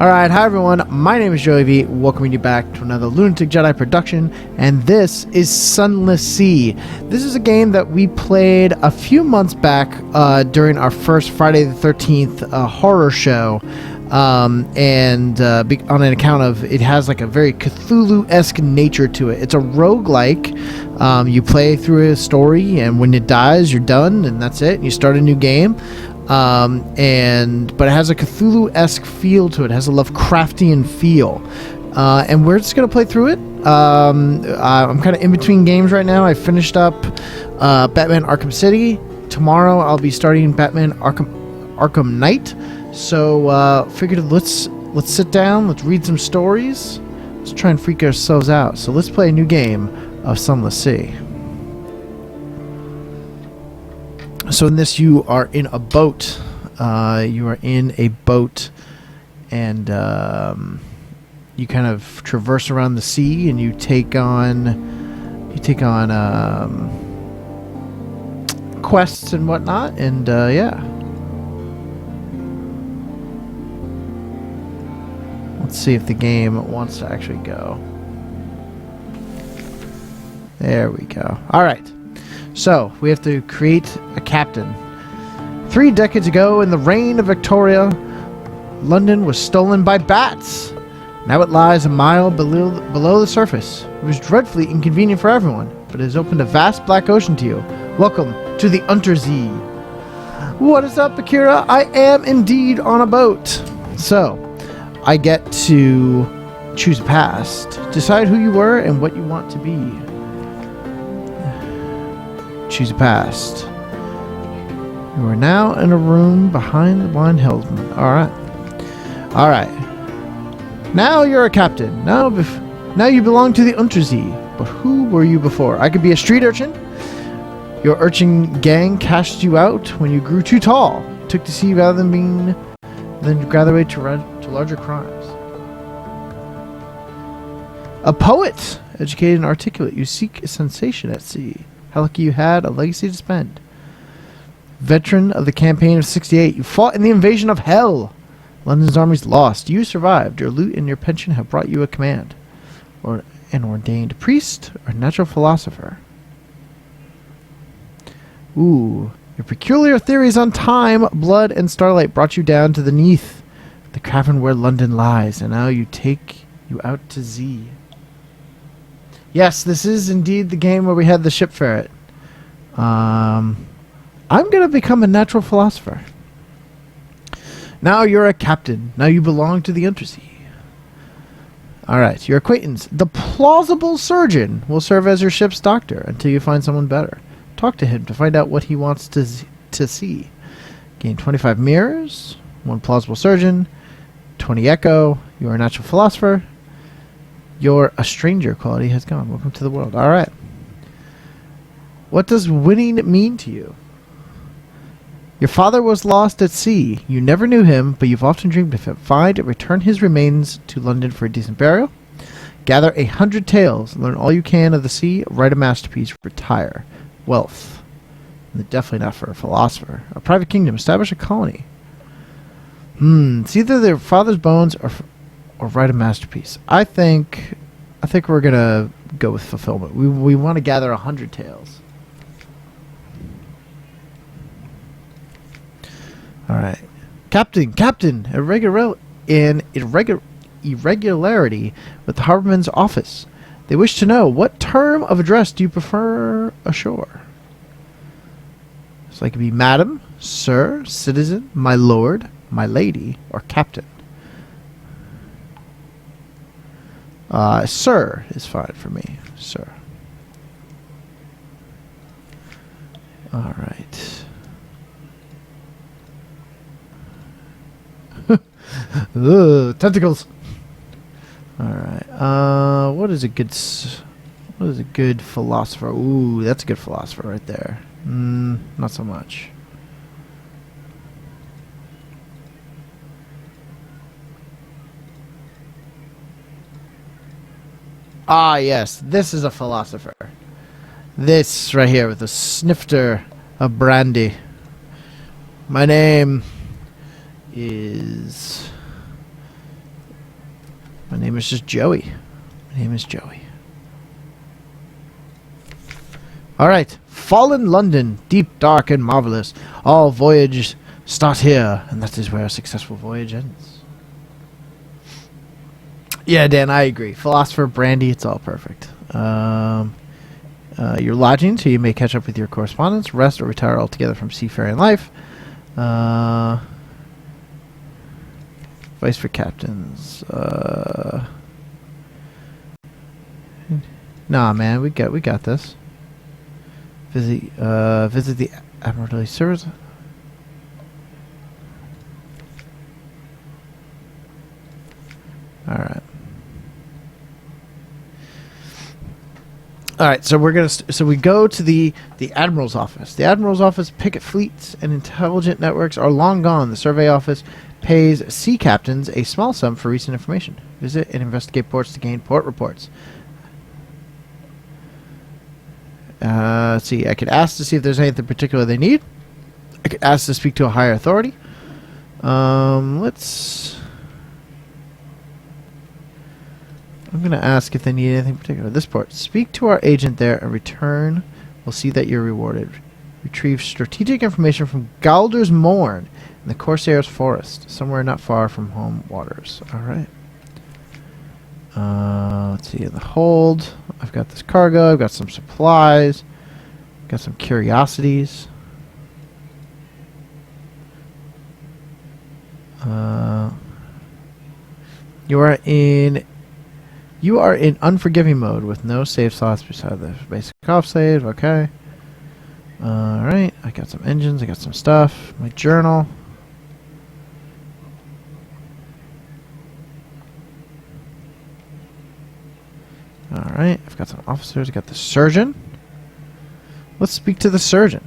Alright, hi everyone, my name is Joey V, welcoming you back to another Lunatic Jedi production, and this is Sunless Sea. This is a game that we played a few months back during our first Friday the 13th horror show, on an account of it has like a very Cthulhu-esque nature to it. It's a roguelike. You play through a story, and when it dies, you're done, and that's it. You start a new game. But it has a Cthulhu-esque feel to it. It has a Lovecraftian feel. And we're just going to play through it. I'm kind of in between games right now. I finished up Batman Arkham City. Tomorrow I'll be starting Batman Arkham Knight. So figured let's sit down, let's read some stories. Let's try and freak ourselves out. So let's play a new game of Sunless Sea. So in this, you are in a boat. You are in a boat, and you kind of traverse around the sea, and you take on quests and whatnot. And yeah, let's see if the game wants to actually go. There we go. All right. So, we have to create a captain. 3 decades ago, in the reign of Victoria, London was stolen by bats. Now it lies a mile below the surface. It was dreadfully inconvenient for everyone, but it has opened a vast black ocean to you. Welcome to the underzee. What is up, Akira? I am indeed on a boat. So, I get to choose a past, decide who you were and what you want to be. Choose a past. You are now in a room behind the blind helmsman. Alright. Now you're a captain. Now you belong to the underzee. But who were you before? I could be a street urchin. Your urchin gang cast you out when you grew too tall. Took to sea rather than graduate to larger crimes. A poet! Educated and articulate. You seek a sensation at sea. How lucky you had a legacy to spend. Veteran of the campaign of 68. You fought in the invasion of hell. London's armies lost. You survived. Your loot and your pension have brought you a command. Or an ordained priest or natural philosopher. Ooh. Your peculiar theories on time, blood, and starlight brought you down to the neath. The cavern where London lies. And now you take you out to sea. Yes, this is indeed the game where we had the ship ferret. I'm going to become a natural philosopher. Now you're a captain. Now you belong to the undersea. Alright, your acquaintance, the plausible surgeon, will serve as your ship's doctor until you find someone better. Talk to him to find out what he wants to see. Gain 25 mirrors, 1 plausible surgeon, 20 echo. You are a natural philosopher. Your a stranger quality has gone. Welcome to the world. Alright. What does winning mean to you? Your father was lost at sea. You never knew him, but you've often dreamed of him. Find and return his remains to London for a decent burial. Gather 100 tales. Learn all you can of the sea. Write a masterpiece. Retire. Wealth. Definitely not for a philosopher. A private kingdom. Establish a colony. It's either their father's bones or write a masterpiece. I think we're gonna go with fulfillment. We want to gather 100 tales. All right, Captain, irregularity with the harborman's office. They wish to know what term of address do you prefer ashore. So I could be Madam, Sir, Citizen, My Lord, My Lady, or Captain. Sir is fine for me. Sir. Alright. Tentacles! Alright. What is a good philosopher? Ooh, that's a good philosopher right there. Not so much. Ah, yes. This is a philosopher. This right here with a snifter of brandy. My name is My name is just Joey. My name is Joey. Alright. Fallen London, deep, dark, and marvelous. All voyage start here, and that is where a successful voyage ends. Yeah, Dan, I agree. Philosopher, Brandy, it's all perfect. You're lodging, so you may catch up with your correspondence, rest, or retire altogether from seafaring life. Advice for captains. Nah, man, we got this. Visit the Admiralty Service. All right, so we're gonna so we go to the Admiral's office. The Admiral's office, picket fleets, and intelligent networks are long gone. The survey office pays sea captains a small sum for recent information. Visit and investigate ports to gain port reports. Let's see. I could ask to see if there's anything particular they need. I could ask to speak to a higher authority. Let's. I'm going to ask if they need anything particular. This port. Speak to our agent there and return. We'll see that you're rewarded. Retrieve strategic information from Galder's Morn in the Corsair's Forest, somewhere not far from home waters. All right. Let's see. In the hold, I've got this cargo. I've got some supplies. Got some curiosities. You are in unforgiving mode with no save slots beside the basic off save. Okay. Alright. I got some engines. I got some stuff. My journal. Alright. I've got some officers. I got the surgeon. Let's speak to the surgeon.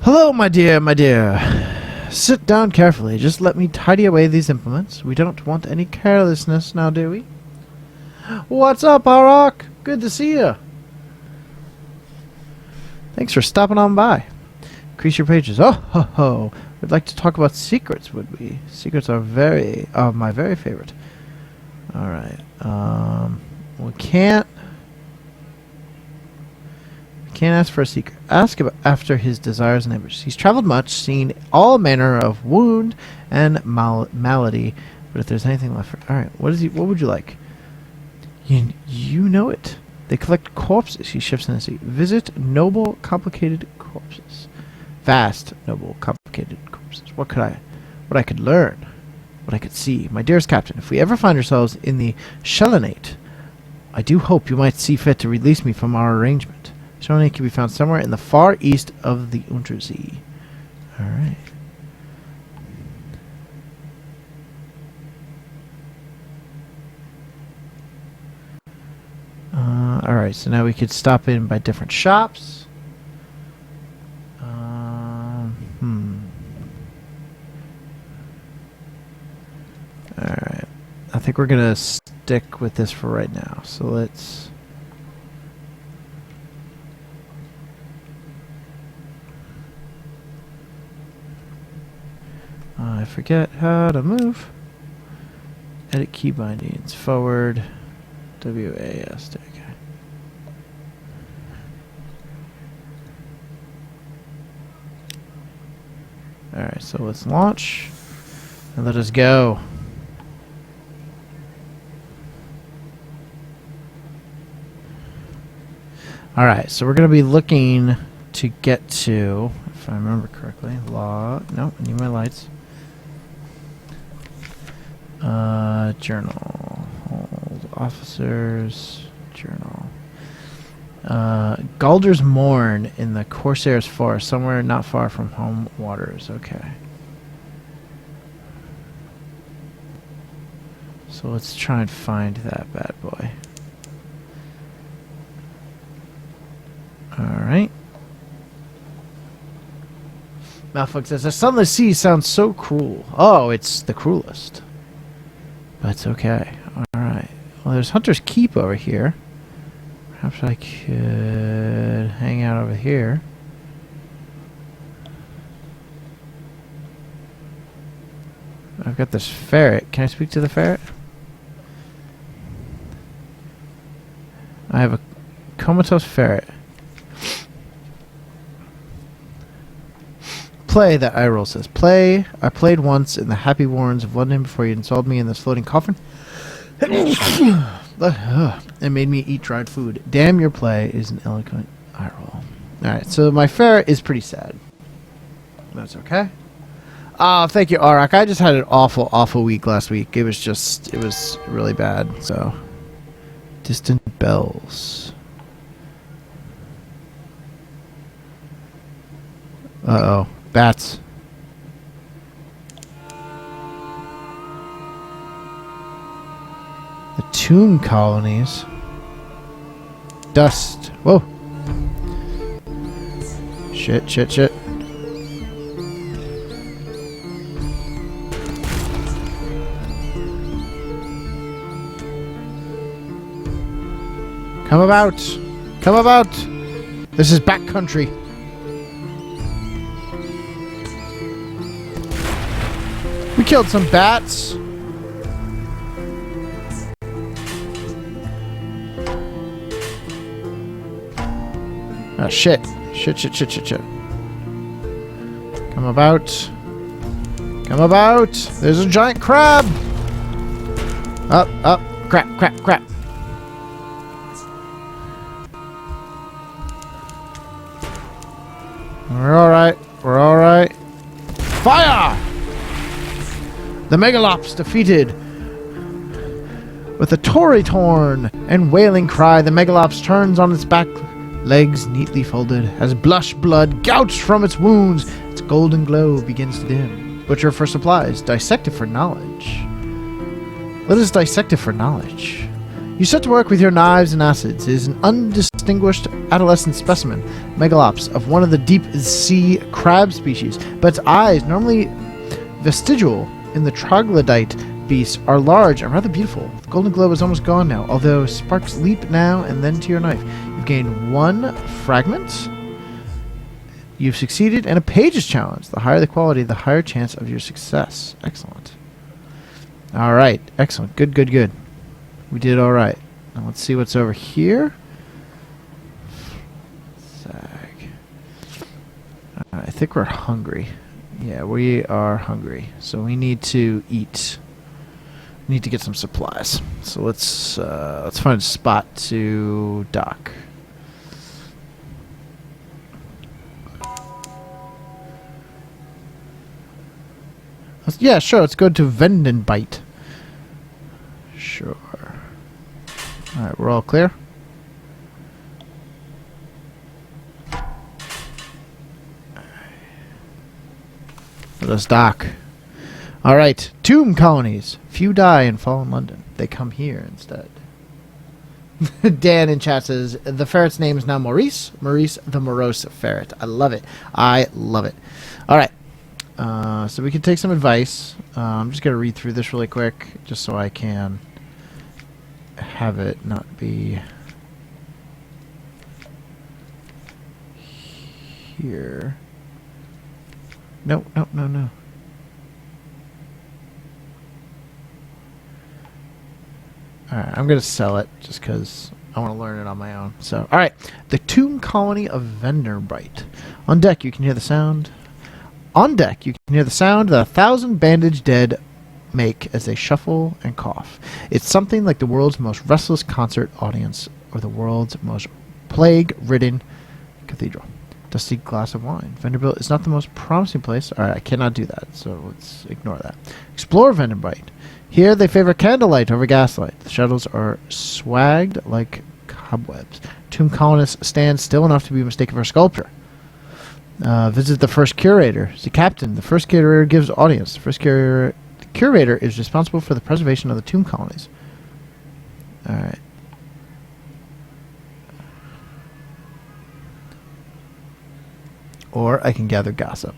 Hello, my dear, my dear. Sit down carefully. Just let me tidy away these implements. We don't want any carelessness now, do we? What's up, Arak? Good to see you. Thanks for stopping on by. Increase your pages. Oh, ho, ho. We'd like to talk about secrets, would we? Secrets are my very favorite. All right. We can't ask for a secret. Ask after his desires and neighbors. He's traveled much, seen all manner of wound and malady. But if there's anything left, all right. What would you like? You know it. They collect corpses. He shifts in the sea. Visit noble, complicated corpses. Vast, noble, complicated corpses. What I could learn, what I could see. My dearest captain, if we ever find ourselves in the Shelonate, I do hope you might see fit to release me from our arrangement. Shelonate can be found somewhere in the far east of the underzee. All right. All right. So now we could stop in by different shops. All right. I think we're gonna stick with this for right now. So let's. I forget how to move. Edit key bindings. Forward. WASD. Okay. Alright, so let's launch. And let us go. Alright, so we're going to be looking to get to, if I remember correctly, no, I need my lights. Journal. Hold. Officers. Journal. Galder's Morn in the Corsair's Forest, somewhere not far from home waters. Okay. So let's try and find that bad boy. Alright. Malfuck says, the Sunless Sea sounds so cruel. Oh, it's the cruelest. But it's okay. Alright. Well, there's Hunter's Keep over here. Perhaps I could hang out over here. I've got this ferret. Can I speak to the ferret? I have a comatose ferret. Play, that eye roll says. Play. I played once in the Happy Warrens of London before you installed me in this floating coffin. It made me eat dried food. Damn, your play is an eloquent eye roll. Alright, so my ferret is pretty sad. That's okay. Thank you, Arak. I just had an awful, awful week last week. It was really bad, so. Distant bells. Uh-oh. Bats. The tomb colonies. Dust. Whoa. Shit, shit, shit. Come about! Come about! This is backcountry. We killed some bats. Oh, shit. Shit, shit, shit, shit, shit. Come about. Come about! There's a giant crab! Up, up. Crap, crap, crap. We're alright. We're alright. Fire! The Megalops defeated. With a Tory-torn and wailing cry, the Megalops turns on its back legs neatly folded. As blush blood gouged from its wounds, its golden glow begins to dim. Butcher for supplies. Dissect it for knowledge. Let us dissect it for knowledge. You set to work with your knives and acids. It is an undistinguished adolescent specimen, Megalops, of one of the deep sea crab species, but its eyes, normally vestigial in the troglodyte beasts, are large and rather beautiful. The golden glow is almost gone now, although sparks leap now and then to your knife. You've gained 1 fragment. You've succeeded, and a page's challenge. The higher the quality, the higher chance of your success. Excellent. All right. Excellent. Good, good, good. We did all right. Now let's see what's over here. Sag. I think we're hungry. Yeah, we are hungry. So we need to eat. We need to get some supplies. So let's find a spot to dock. Yeah, sure. Let's go to Vendenbite. Sure. Alright, we're all clear. Let us dock. Alright, tomb colonies. Few die and fall in London. They come here instead. Dan in chat says, the ferret's name is now Maurice. Maurice the morose ferret. I love it. I love it. Alright. So we can take some advice. I'm just going to read through this really quick, just so I can have it not be here. No, no, no, no. Alright, I'm going to sell it just because I want to learn it on my own. So, alright. The tomb colony of Vendenbite. On deck, you can hear the sound. On deck, you can hear the sound that 1,000 bandaged dead make as they shuffle and cough. It's something like the world's most restless concert audience or the world's most plague-ridden cathedral. Dusty glass of wine. Vanderbilt is not the most promising place. Alright, I cannot do that, so let's ignore that. Explore Vendenbite. Here they favor candlelight over gaslight. The shadows are swagged like cobwebs. Tomb colonists stand still enough to be mistaken for sculpture. Visit the first curator. The captain. The first curator gives audience. The first curator is responsible for the preservation of the tomb colonies. Alright. Or I can gather gossip.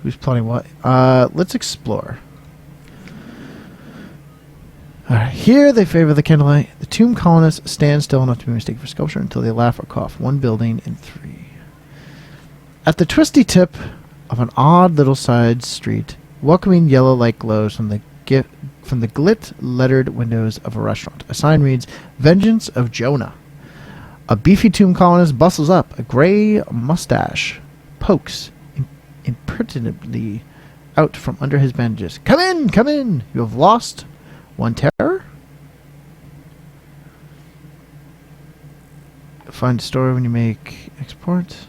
Who's plotting what? Let's explore. Alright, here they favor the candlelight. The tomb colonists stand still enough to be mistaken for sculpture until they laugh or cough. 1 building in 3. At the twisty tip of an odd little side street Welcoming yellow light glows from the glit-lettered windows of a restaurant. A sign reads, "Vengeance of Jonah." A beefy tomb colonist bustles up. A gray mustache pokes impertinently out from under his bandages. "Come in, come in! You have lost one terror?" Find a story when you make export.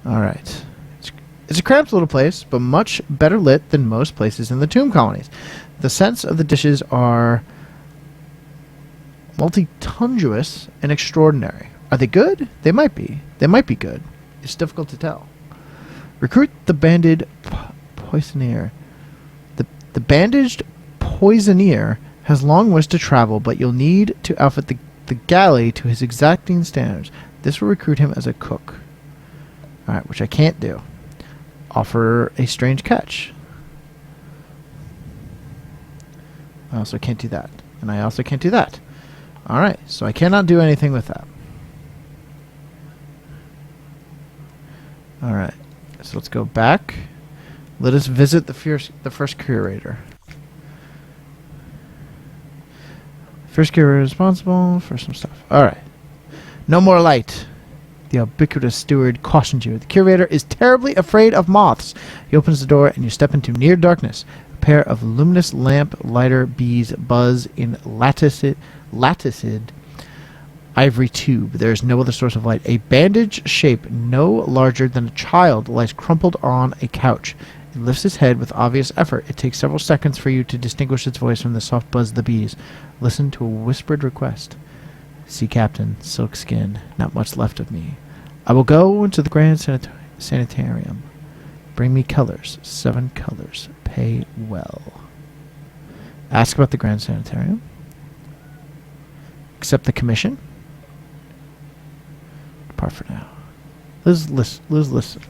Alright. It's a cramped little place, but much better lit than most places in the tomb colonies. The scents of the dishes are multitudinous and extraordinary. Are they good? They might be. They might be good. It's difficult to tell. Recruit the banded poisoneer. The bandaged poisoneer has long wished to travel, but you'll need to outfit the galley to his exacting standards. This will recruit him as a cook. Alright, which I can't do. Offer a strange catch. I also can't do that. And I also can't do that. Alright, so I cannot do anything with that. Alright, so let's go back. Let us visit the first curator. First curator responsible for some stuff. Alright. No more light. The ubiquitous steward cautions you. The curator is terribly afraid of moths. He opens the door and you step into near darkness. A pair of luminous lamp lighter bees buzz in latticed ivory tube. There is no other source of light. A bandage shape no larger than a child lies crumpled on a couch. It lifts its head with obvious effort. It takes several seconds for you to distinguish its voice from the soft buzz of the bees. Listen to a whispered request. "Sea Captain, silk skin, not much left of me. I will go into the grand sanitarium. Bring me colors, 7 colors. Pay well." Ask about the grand sanitarium. Accept the commission. Depart for now. Let's listen.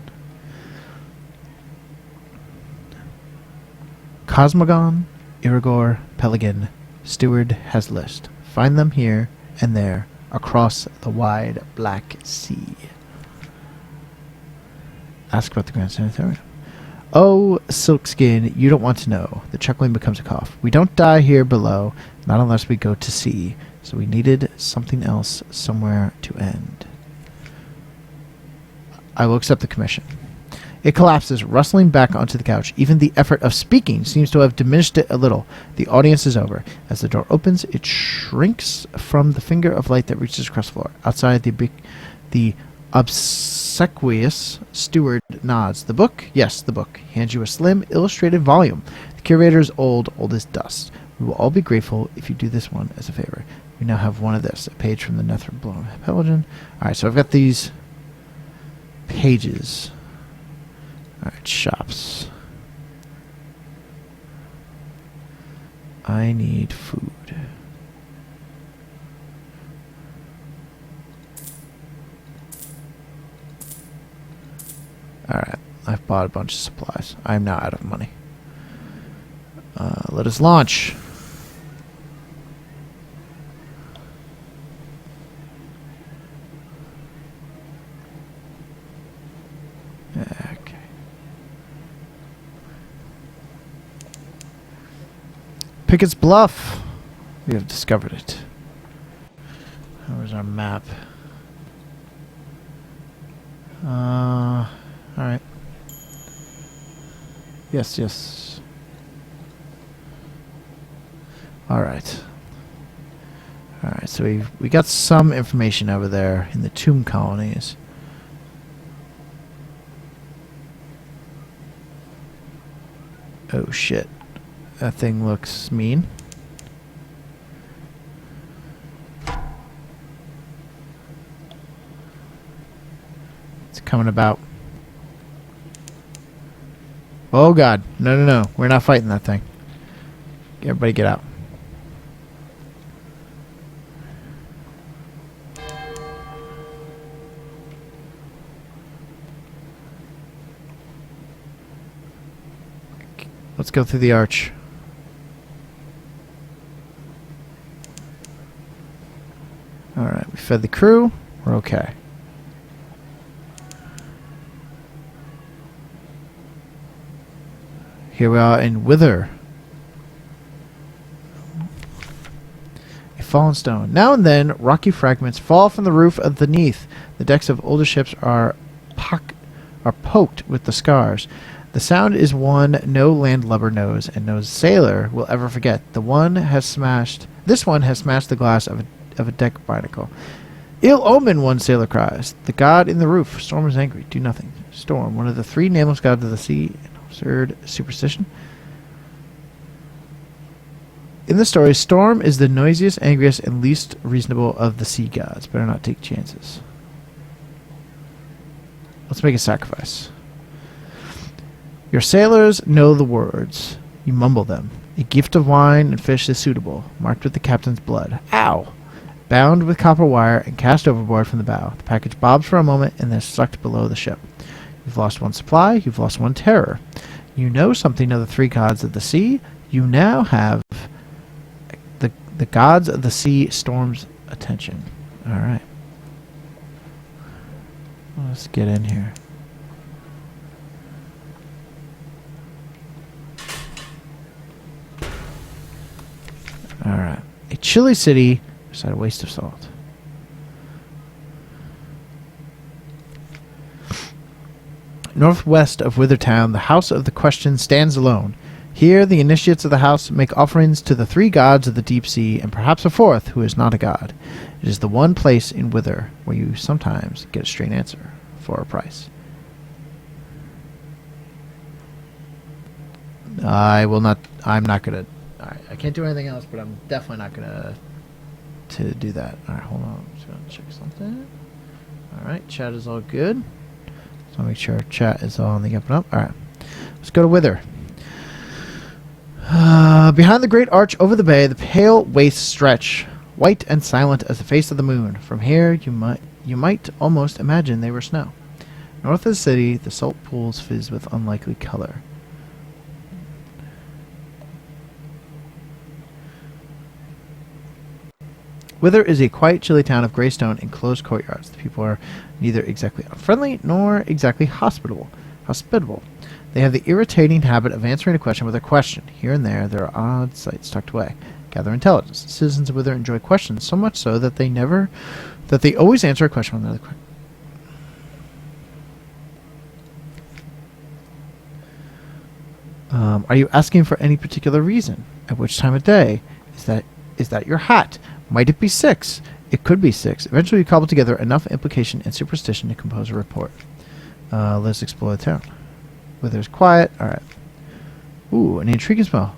Cosmogon, Irigor, Pelican, Steward has list. Find them here and there across the wide Black Sea. Ask about the Grand Sanitarium. "Oh, Silkskin, you don't want to know." The chuckling becomes a cough. "We don't die here below, not unless we go to sea. So we needed something else, somewhere to end." I will accept the commission. It collapses, rustling back onto the couch. Even the effort of speaking seems to have diminished it a little. The audience is over. As the door opens, it shrinks from the finger of light that reaches across the floor. Outside, the obsequious steward nods. "The book?" "Yes, the book." He hands you a slim, illustrated volume. "The curator is old as dust. We will all be grateful if you do this one as a favor. We now have one of this, a page from the Nether Pelican." Alright, so I've got these pages. Alright, shops. I need food. Alright, I've bought a bunch of supplies. I am now out of money. Let us launch. Okay. Pickett's Bluff. We have discovered it. Where's our map? Alright. Yes. Alright. Alright, so we got some information over there in the tomb colonies. Oh shit. That thing looks mean. It's coming about. Oh god. No. We're not fighting that thing. Everybody get out. Let's go through the arch. Alright, we fed the crew. We're okay. Here we are in Wither. A fallen stone. Now and then, rocky fragments fall from the roof underneath. The decks of older ships are poked with the scars. The sound is one no landlubber knows, and no sailor will ever forget. This one has smashed the glass of a deck barnacle. Ill omen, one sailor cries. The god in the roof. Storm is angry. Do nothing. Storm, one of the three nameless gods of the sea. An absurd superstition. In the story, Storm is the noisiest, angriest, and least reasonable of the sea gods. Better not take chances. Let's make a sacrifice. Your sailors know the words. You mumble them. A gift of wine and fish is suitable, marked with the captain's blood. Ow! Bound with copper wire and cast overboard from the bow. The package bobs for a moment and then is sucked below the ship. You've lost one supply. You've lost one terror. You know something of the three gods of the sea. You now have the gods of the sea Storm's attention. All right. Let's get in here. All right. A chilly city beside a waste of salt. Northwest of Withertown, the House of the Question stands alone. Here, the initiates of the house make offerings to the three gods of the deep sea, and perhaps a fourth who is not a god. It is the one place in Wither where you sometimes get a straight answer for a price. I'm not gonna. I can't do anything else, but I'm definitely not gonna to do that. All right, hold on. I'm just gonna check something. All right, chat is all good. So I'll make sure chat is all on the up and up. All right, let's go to Wither. Behind the great arch over the bay, the pale wastes stretch, white and silent as the face of the moon. From here, you might almost imagine they were snow. North of the city, the salt pools fizz with unlikely color. Wither is a quiet, chilly town of gray stone and closed courtyards. The people are neither exactly unfriendly nor exactly hospitable. They have the irritating habit of answering a question with a question. Here and there are odd sights tucked away. Gather intelligence. Citizens of Wither enjoy questions, so much so that they always answer a question with another question. Are you asking for any particular reason? At which time of day? Is that your hat? Might it be 6? It could be 6. Eventually you cobble together enough implication and superstition to compose a report. Let's explore the town. Wither's quiet. Alright. Ooh, an intriguing smell.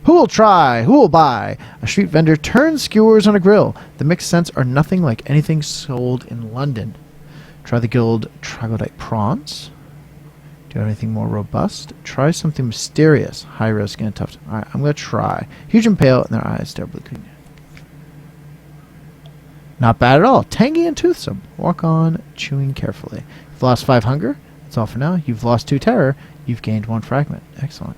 Who will try? Who will buy? A street vendor turns skewers on a grill. The mixed scents are nothing like anything sold in London. Try the guild troglodyte prawns. Do you have anything more robust? Try something mysterious. High risk and tough. Alright, I'm going to try. Huge and pale, and their eyes terribly clean. Not bad at all. Tangy and toothsome. Walk on, chewing carefully. You've lost 5 hunger. That's all for now. You've lost 2 terror. You've gained 1 fragment. Excellent.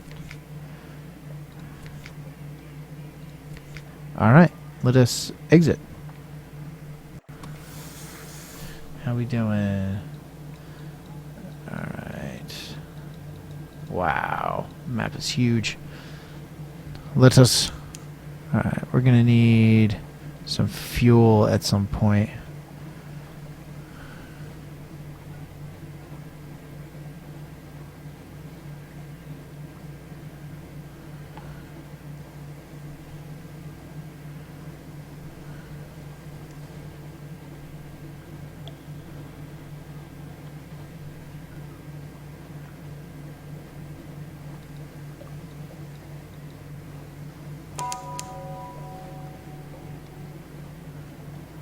Alright, let us exit. How we doing? Alright. Wow. Map is huge. Let us... Alright, we're gonna need some fuel at some point.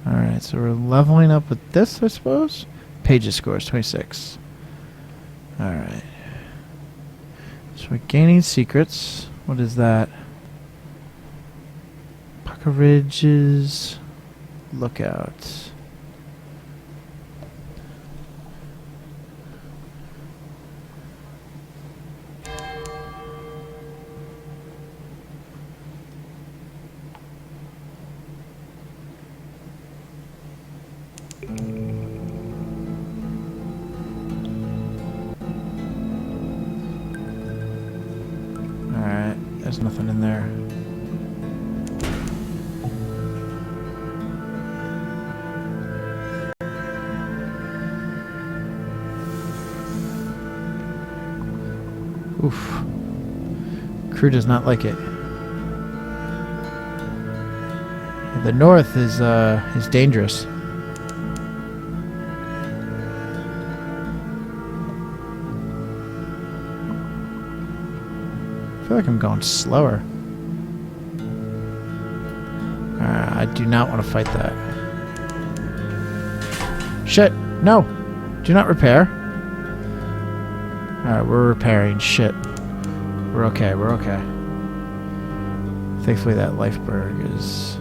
Alright, so we're leveling up with this, I suppose? Pages scores, 26. Alright. So we're gaining secrets. What is that? Pucker Ridges. Lookout. There's nothing in there. Oof. Crew does not like it. The north is dangerous. I feel like I'm going slower. I do not want to fight that. Shit! No! Do not repair. Alright, we're repairing. Shit. We're okay, we're okay. Thankfully that lifeberg is...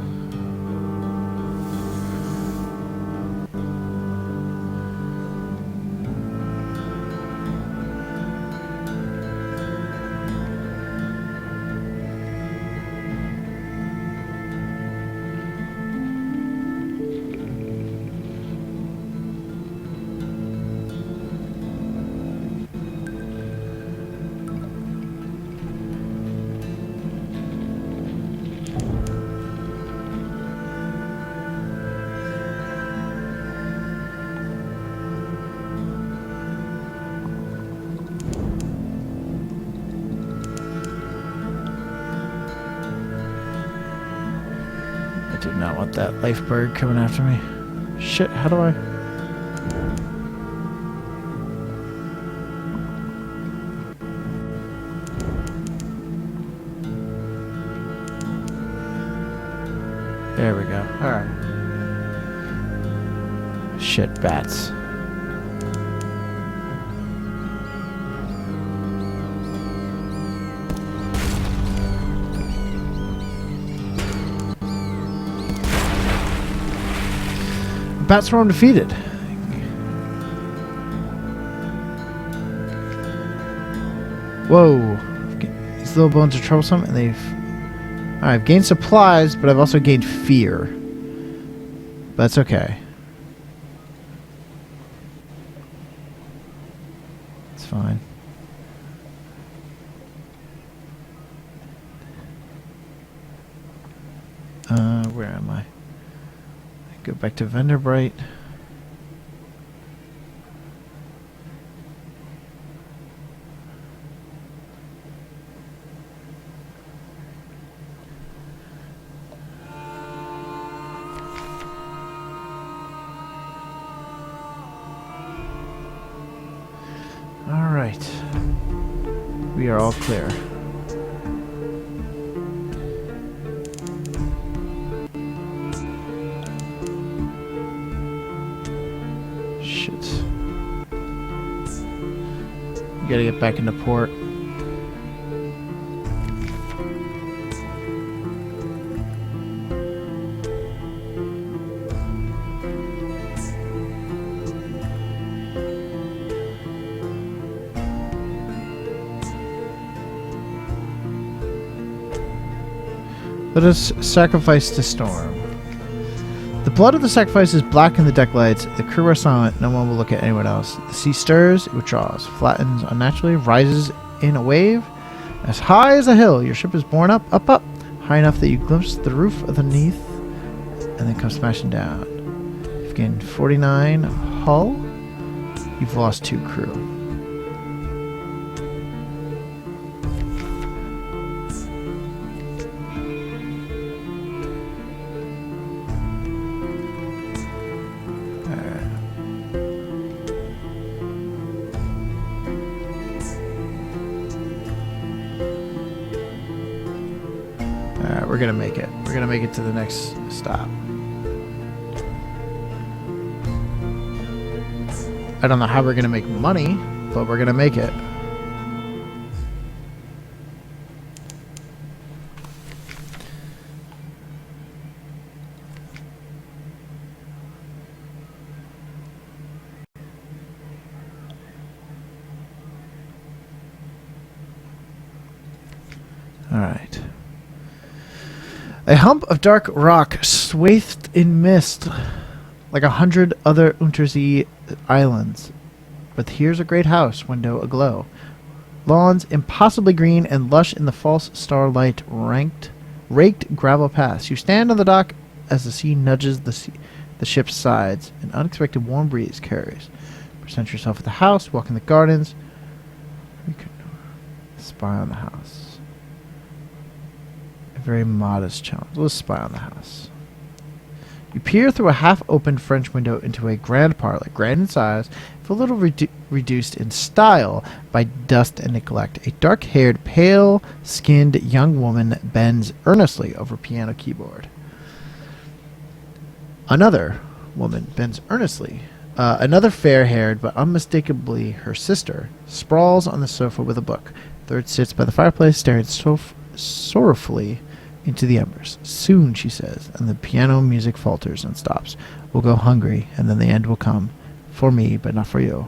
I do not want that lifeberg coming after me. Shit, how do I... There we go. Alright. Shit, bats. Bat swarm defeated. Whoa. These little bones are troublesome, and I've gained supplies, but I've also gained fear. But that's okay. It's fine. Where am I? Go back to Venderbright. All right. We are all clear. Gotta get back into port. Let us sacrifice to storm. The blood of the sacrifices blacken the deck lights. The crew are silent. No one will look at anyone else. The sea stirs, it withdraws, flattens unnaturally, rises in a wave. As high as a hill, your ship is borne up, up, up, high enough that you glimpse the roof underneath, and then come smashing down. You've gained 49 hull. You've lost 2 crew. We're gonna make it. We're gonna make it to the next stop. I don't know how we're gonna make money, but we're gonna make it. All right. A hump of dark rock swathed in mist, like 100 other underzee islands. But here's a great house, window aglow. Lawns impossibly green and lush in the false starlight raked gravel paths. You stand on the dock as the sea nudges the ship's sides. An unexpected warm breeze carries. Present yourself at the house, walk in the gardens. You can spy on the house. A very modest challenge. Let's spy on the house. You peer through a half-opened French window into a grand parlor, grand in size, if a little reduced in style by dust and neglect. A dark-haired, pale-skinned young woman bends earnestly over a piano keyboard. Another woman bends earnestly. Another fair-haired, but unmistakably her sister, sprawls on the sofa with a book. Third sits by the fireplace, staring sorrowfully into the embers. Soon, she says, and the piano music falters and stops. We'll go hungry, and then the end will come. For me, but not for you.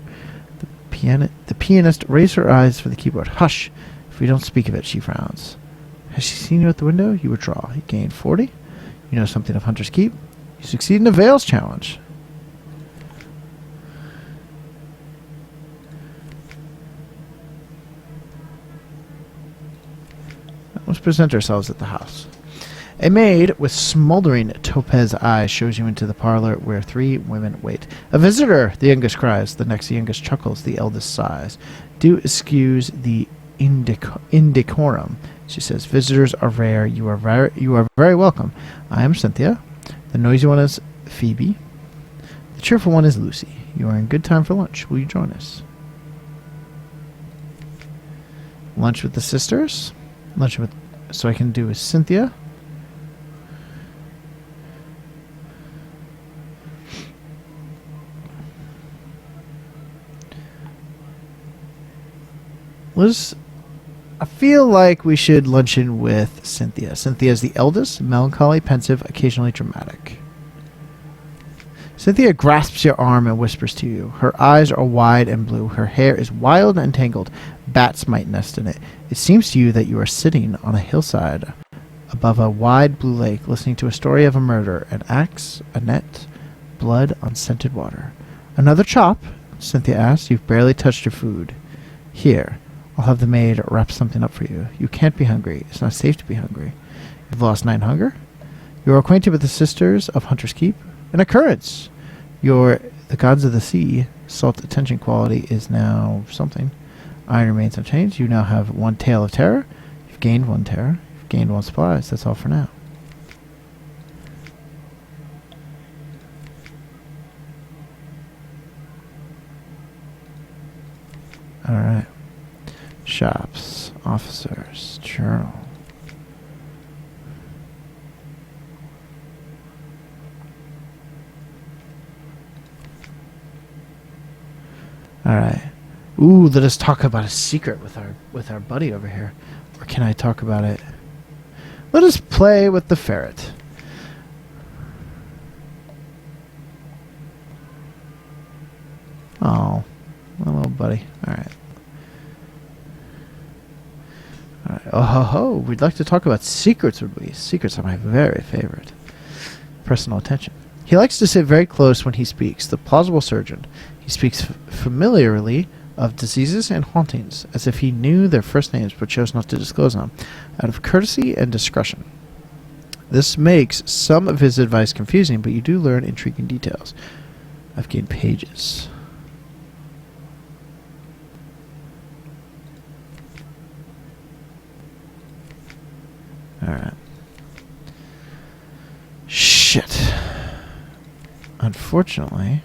The pianist raises her eyes for the keyboard. Hush! If we don't speak of it, she frowns. Has she seen you at the window? You withdraw. You gain 40. You know something of Hunter's Keep. You succeed in the Veils challenge. Let's present ourselves at the house. A maid with smoldering topaz eyes shows you into the parlor where 3 women wait. A visitor, the youngest cries. The next youngest chuckles, the eldest sighs. Do excuse the indecorum, she says. Visitors are rare. You are very welcome. I am Cynthia. The noisy one is Phoebe. The cheerful one is Lucy. You are in good time for lunch. Will you join us? Lunch with the sisters. So I can do with Cynthia. I feel like we should luncheon with Cynthia. Cynthia is the eldest, melancholy, pensive, occasionally dramatic. Cynthia grasps your arm and whispers to you. Her eyes are wide and blue. Her hair is wild and tangled. Bats might nest in it. It seems to you that you are sitting on a hillside above a wide blue lake, listening to a story of a murder, an axe, a net, blood on scented water. Another chop? Cynthia asks. You've barely touched your food. Here, I'll have the maid wrap something up for you. You can't be hungry. It's not safe to be hungry. You've lost 9 hunger. You are acquainted with the sisters of Hunter's Keep. An occurrence. The gods of the sea. Salt attention quality is now something. Iron remains unchanged. You now have 1 tale of terror. You've gained 1 terror. You've gained 1 supplies. That's all for now. Alright. Shops. Officers. Journal. Alright. Ooh, let us talk about a secret with our buddy over here. Or can I talk about it? Let us play with the ferret. Oh, my little buddy. Alright. Alright. Oh ho ho. We'd like to talk about secrets, would we? Secrets are my very favorite. Personal attention. He likes to sit very close when he speaks. The plausible surgeon. He speaks familiarly of diseases and hauntings, as if he knew their first names but chose not to disclose them, out of courtesy and discretion. This makes some of his advice confusing, but you do learn intriguing details. I've gained pages. Alright. Shit. Unfortunately...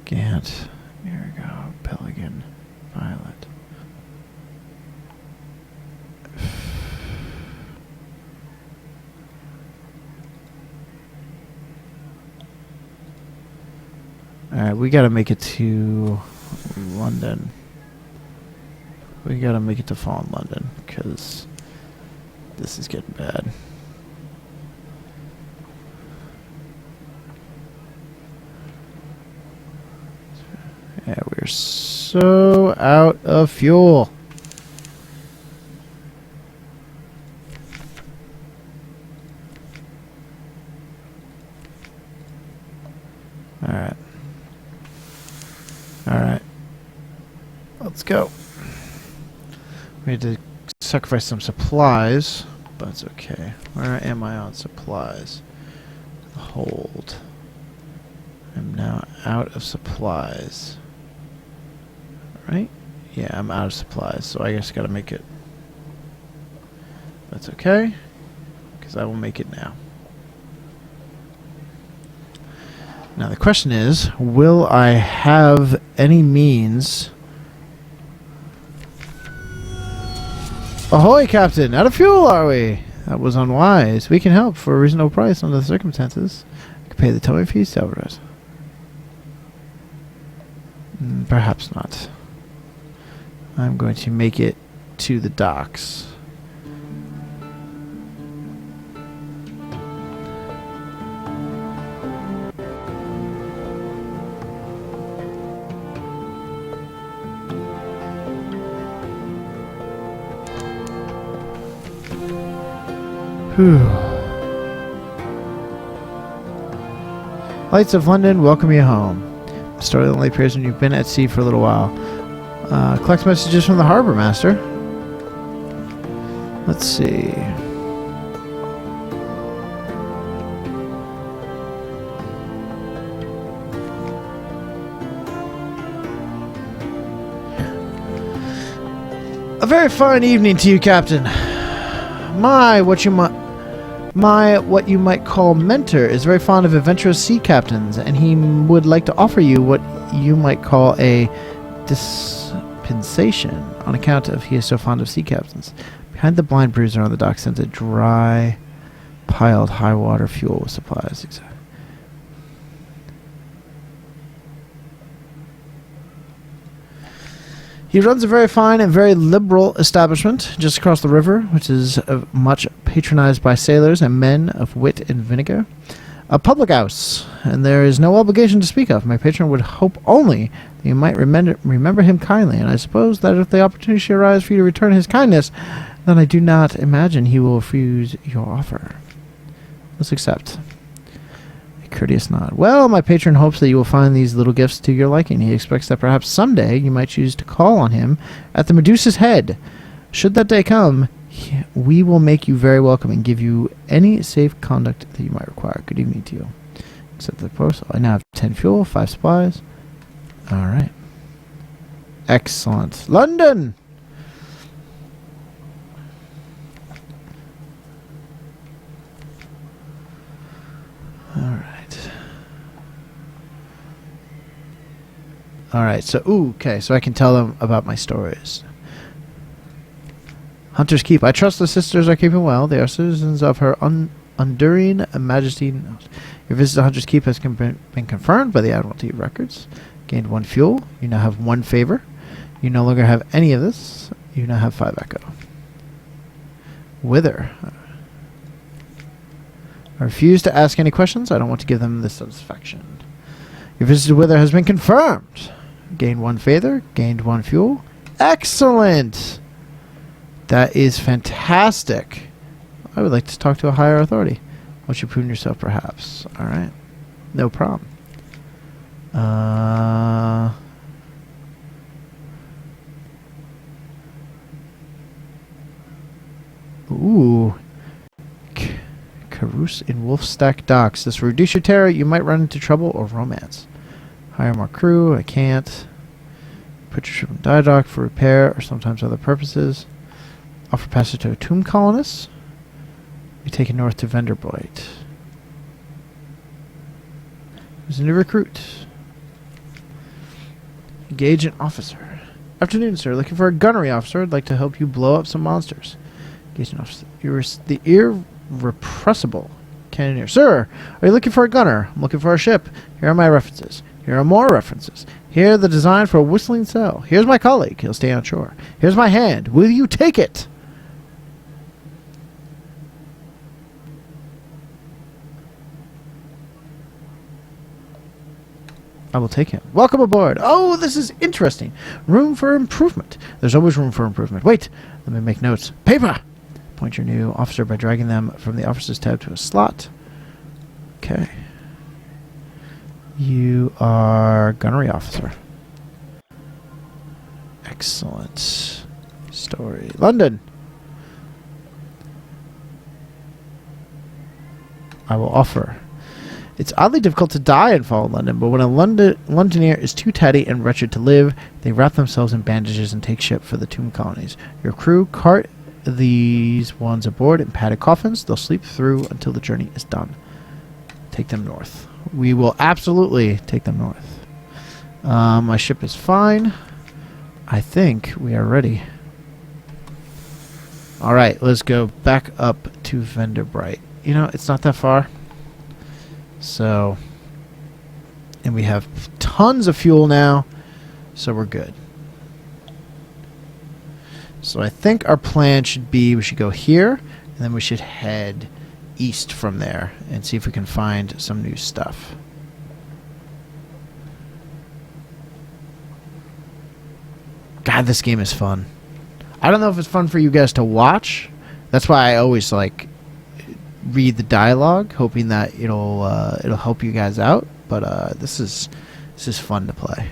Gant. Here we go. Pelican. Violet. Alright, we gotta make it to London. We gotta make it to fall in London, because this is getting bad. Yeah, we're so out of fuel. Alright. go. We need to sacrifice some supplies, but it's okay. Where am I on supplies? Hold. I'm now out of supplies. Right? Yeah, I'm out of supplies, so I guess I gotta make it. That's okay, because I will make it now. Now the question is, will I have any means... Ahoy, Captain! Out of fuel, are we? That was unwise. We can help for a reasonable price under the circumstances. I can pay the towing fees to Everett. Perhaps not. I'm going to make it to the docks. Whew. Lights of London welcome you home. The story only appears when you've been at sea for a little while. Collect messages from the harbor master. Let's see. A very fine evening to you, Captain. My, what you might call mentor is very fond of adventurous sea captains, and he would like to offer you what you might call a dispensation on account of he is so fond of sea captains. Behind the blind bruiser on the dock stands a dry, piled high water fuel with supplies. Exactly. He runs a very fine and very liberal establishment just across the river, which is much patronized by sailors and men of wit and vinegar. A public house, and there is no obligation to speak of. My patron would hope only that you might remember him kindly, and I suppose that if the opportunity should arise for you to return his kindness, then I do not imagine he will refuse your offer. Let's accept. A courteous nod. Well, my patron hopes that you will find these little gifts to your liking. He expects that perhaps someday you might choose to call on him at the Medusa's Head. Should that day come, we will make you very welcome and give you any safe conduct that you might require. Good evening to you. Accept the proposal. I now have 10 fuel, 5 supplies. Alright. Excellent. London! Alright. Alright, so, okay, so I can tell them about my stories. Hunter's Keep. I trust the sisters are keeping well. They are citizens of her enduring majesty. Your visit to Hunter's Keep has been confirmed by the Admiralty records. Gained 1 fuel. You now have 1 favor. You no longer have any of this. You now have 5 echo. Wither. I refuse to ask any questions. I don't want to give them this satisfaction. Your visit to Wither has been confirmed. Gained 1 favor. Gained 1 fuel. Excellent! That is fantastic. I would like to talk to a higher authority. Once you prove yourself, perhaps. Alright. No problem. Ooh. Carouse in Wolfstack Docks. This will reduce your terror. You might run into trouble or romance. Hire more crew. I can't. Put your ship in dry dock for repair or sometimes other purposes. Offer passage to a tomb colonist. Be taken north to Vanderbilt. There's a new recruit. Engage an officer. Afternoon, sir. Looking for a gunnery officer. I'd like to help you blow up some monsters. Engage an officer. You're the irrepressible cannoneer. Sir, are you looking for a gunner? I'm looking for a ship. Here are my references. Here are more references. Here the design for a whistling sail. Here's my colleague. He'll stay on shore. Here's my hand. Will you take it? I will take him. Welcome aboard. Oh, this is interesting. Room for improvement. There's always room for improvement. Wait, let me make notes. Paper! Point your new officer by dragging them from the officers tab to a slot. Okay. You are gunnery officer. Excellent. Story. London. I will offer. It's oddly difficult to die in fall in London, but when a Londoner is too tatty and wretched to live, they wrap themselves in bandages and take ship for the tomb colonies. Your crew cart these ones aboard in padded coffins. They'll sleep through until the journey is done. Take them north. We will absolutely take them north. My ship is fine. I think we are ready. Alright, let's go back up to Venderbright. You know, it's not that far. So, and we have tons of fuel now, so we're good. So I think our plan should be we should go here, and then we should head east from there and see if we can find some new stuff. God, this game is fun. I don't know if it's fun for you guys to watch. That's why I always like read the dialogue, hoping that it'll help you guys out. But this is fun to play.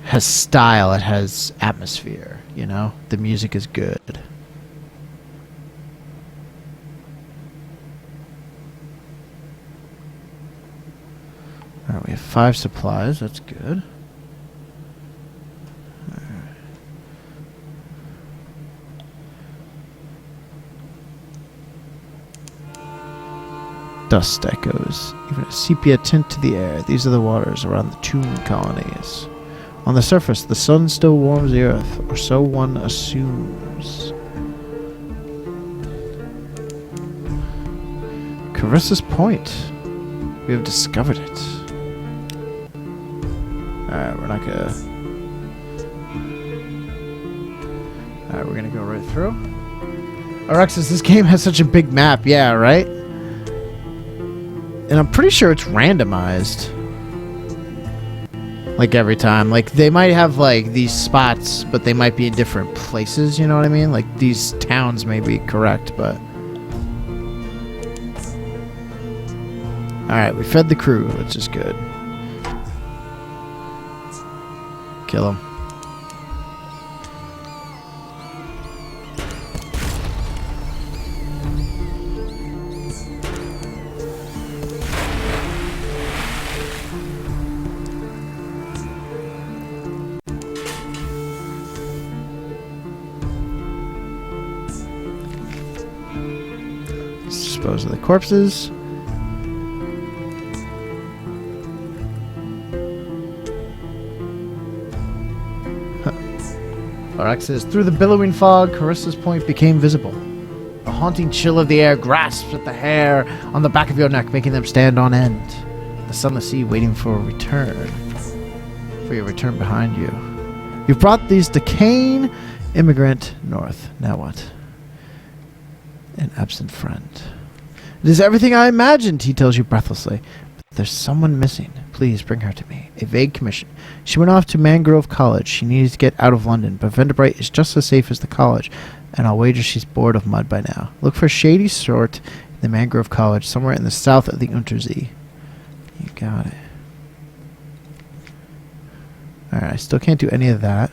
It has style. It has atmosphere. You know, the music is good. All right, we have 5 supplies. That's good. Dust echoes, even a sepia tint to the air. These are the waters around the tomb colonies. On the surface, the sun still warms the earth, or so one assumes. Carissa's Point. We have discovered it. Alright, we're not gonna... Alright, we're gonna go right through. Alexis, this game has such a big map, yeah, right? And I'm pretty sure it's randomized. Like every time. Like they might have like these spots, but they might be in different places, you know what I mean? Like these towns may be correct, but... Alright, we fed the crew, which is good. Kill him. Dispose of the corpses. Lorax says, through the billowing fog, Carissa's Point became visible. A haunting chill of the air grasps at the hair on the back of your neck, making them stand on end. The Sunless Sea waiting for a return. For your return behind you. You've brought these decaying immigrant north. Now what? An absent friend. It is everything I imagined, he tells you breathlessly. But there's someone missing. Please bring her to me. A vague commission. She went off to Mangrove College. She needed to get out of London, but Venderbright is just as safe as the college, and I'll wager she's bored of mud by now. Look for shady sort in the Mangrove College, somewhere in the south of the Untersee. You got it. Alright, I still can't do any of that.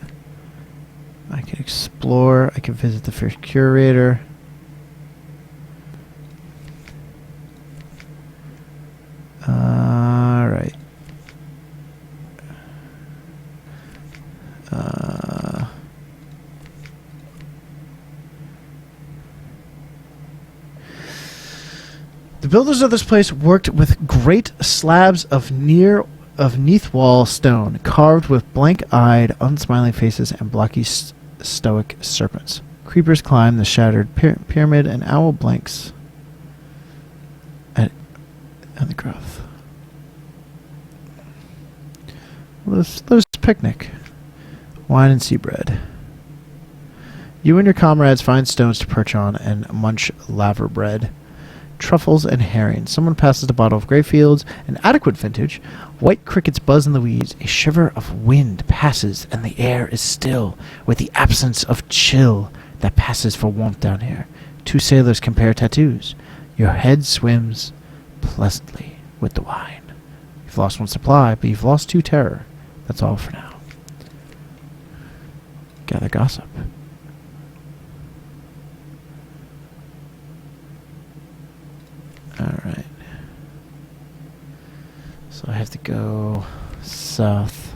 I can explore. I can visit the first curator. Alright. The builders of this place worked with great slabs of neath wall stone, carved with blank-eyed, unsmiling faces and blocky stoic serpents. Creepers climb the shattered pyramid, and owl blanks at the growth. Let's picnic. Wine and sea bread. You and your comrades find stones to perch on and munch laver bread. Truffles and herring. Someone passes a bottle of Greyfields, an adequate vintage. White crickets buzz in the weeds. A shiver of wind passes, and the air is still, with the absence of chill that passes for warmth down here. 2 sailors compare tattoos. Your head swims pleasantly with the wine. You've lost 1 supply, but you've lost 2 terror. That's all for now. Gather gossip. Alright. So I have to go south.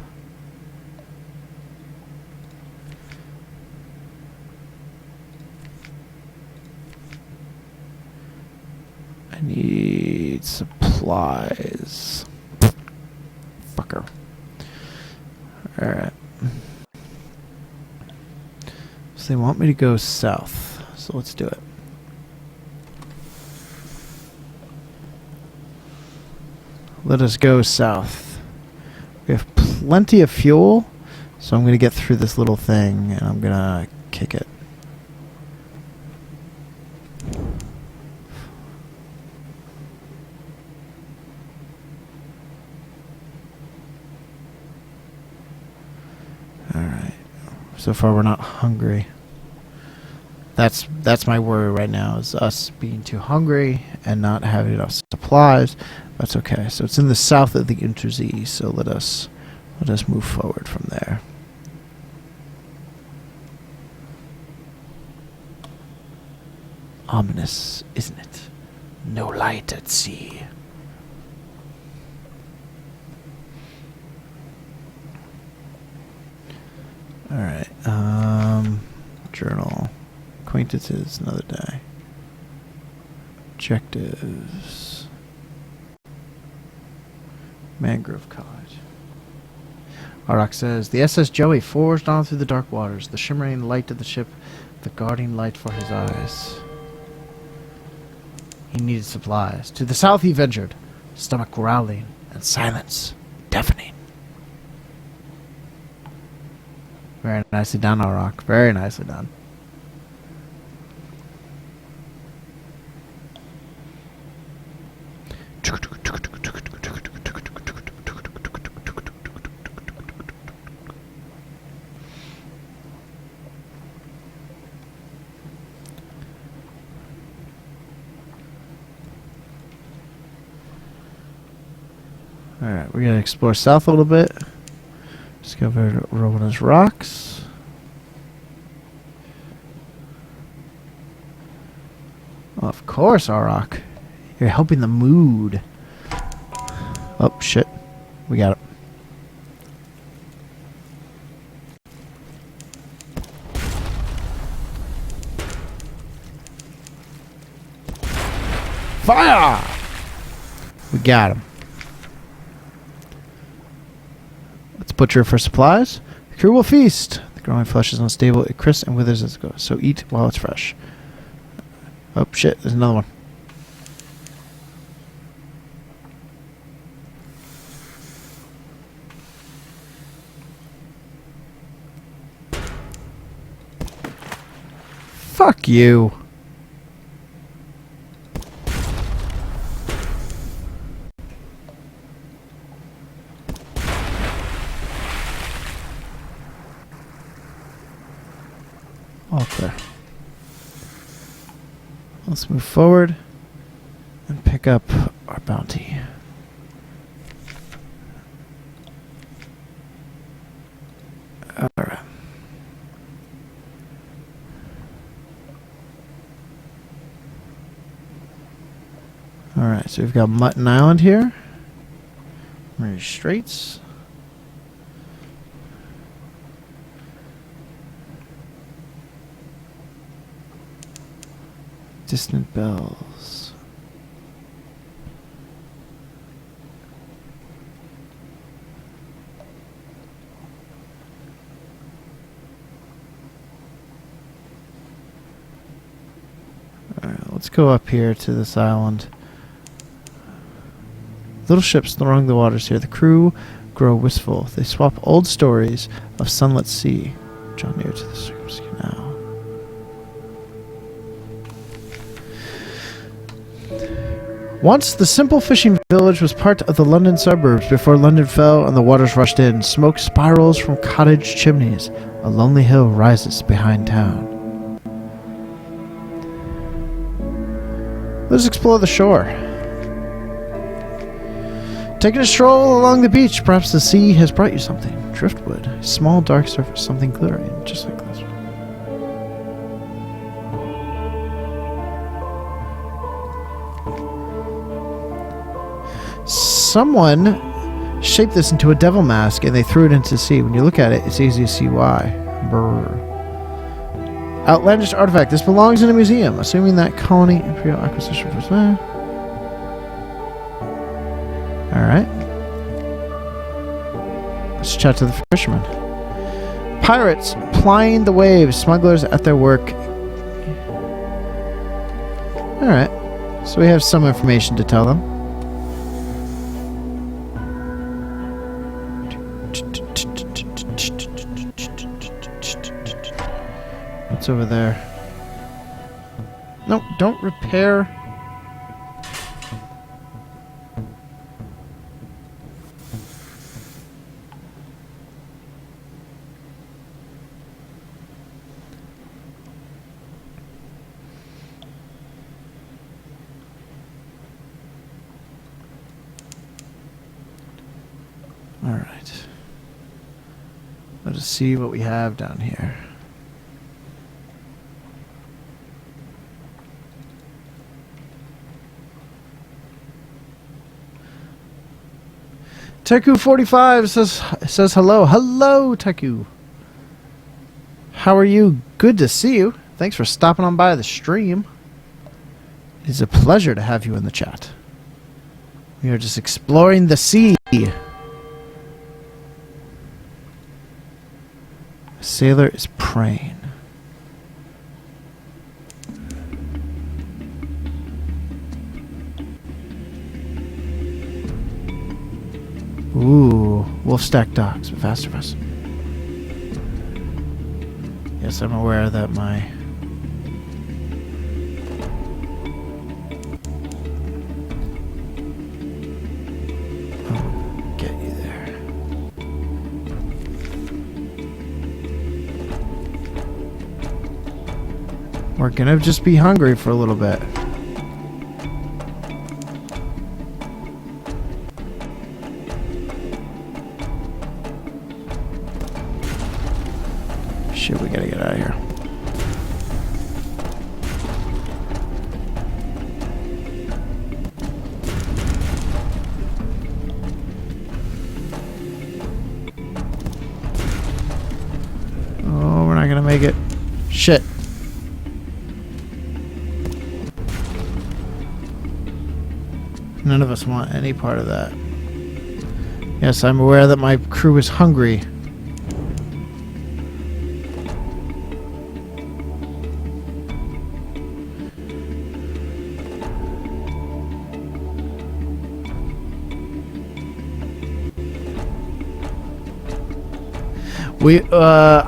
I need supplies. Fucker. Alright. So they want me to go south. So let's do it. Let us go south. We have plenty of fuel, so I'm going to get through this little thing and I'm going to kick it. Alright. So far we're not hungry. That's my worry right now, is us being too hungry and not having enough supplies. That's okay. So it's in the south of the underzee, so let us move forward from there. Ominous, isn't it? No light at sea. Alright, journal. Acquaintances, another day. Objectives. Mangrove College. Arak says, the SS Joey forged on through the dark waters, the shimmering light of the ship, the guarding light for his eyes. He needed supplies. To the south he ventured, stomach growling and silence deafening. Very nicely done, Arak. Very nicely done. Alright, we're going to explore south a little bit. Discover Rowan's rocks. Well, of course, Arak. You're helping the mood. Oh, shit. We got it. Fire! We got him. Let's butcher for supplies. The crew will feast. The growing flesh is unstable. It crisps and withers as it goes. So eat while it's fresh. Oh, shit. There's another one. Fuck you. All clear. Let's move forward and pick up our bounty. Alright. Alright, so we've got Mutton Island here. Murray Straits. Distant bells. Alright, let's go up here to this island. Little ships throng the waters here. The crew grow wistful. They swap old stories of Sunless Sea. Draw near to the Sunless Canal. Once, the simple fishing village was part of the London suburbs before London fell and the waters rushed in. Smoke spirals from cottage chimneys. A lonely hill rises behind town. Let's explore the shore. Taking a stroll along the beach. Perhaps the sea has brought you something. Driftwood. A small dark surface. Something glittering. Just like that. someone shaped this into a devil mask and they threw it into the sea. When you look at it, it's easy to see why. Brr. Outlandish artifact. This belongs in a museum. Assuming that colony imperial acquisition was there. Alright. Let's chat to the fisherman. Pirates plying the waves. Smugglers at their work. Alright. So we have some information to tell them. What's over there? No, don't repair. All right. Let us see what we have down here. Teku45 says hello. Hello, Teku. How are you? Good to see you. Thanks for stopping on by the stream. It is a pleasure to have you in the chat. We are just exploring the sea. A sailor is praying. Ooh, wolf stack docks, but faster for us. Yes, I'm aware that my... I'll get you there. We're gonna just be hungry for a little bit. Shit, we gotta get out of here. Oh, we're not gonna make it. Shit. None of us want any part of that. Yes, I'm aware that my crew is hungry.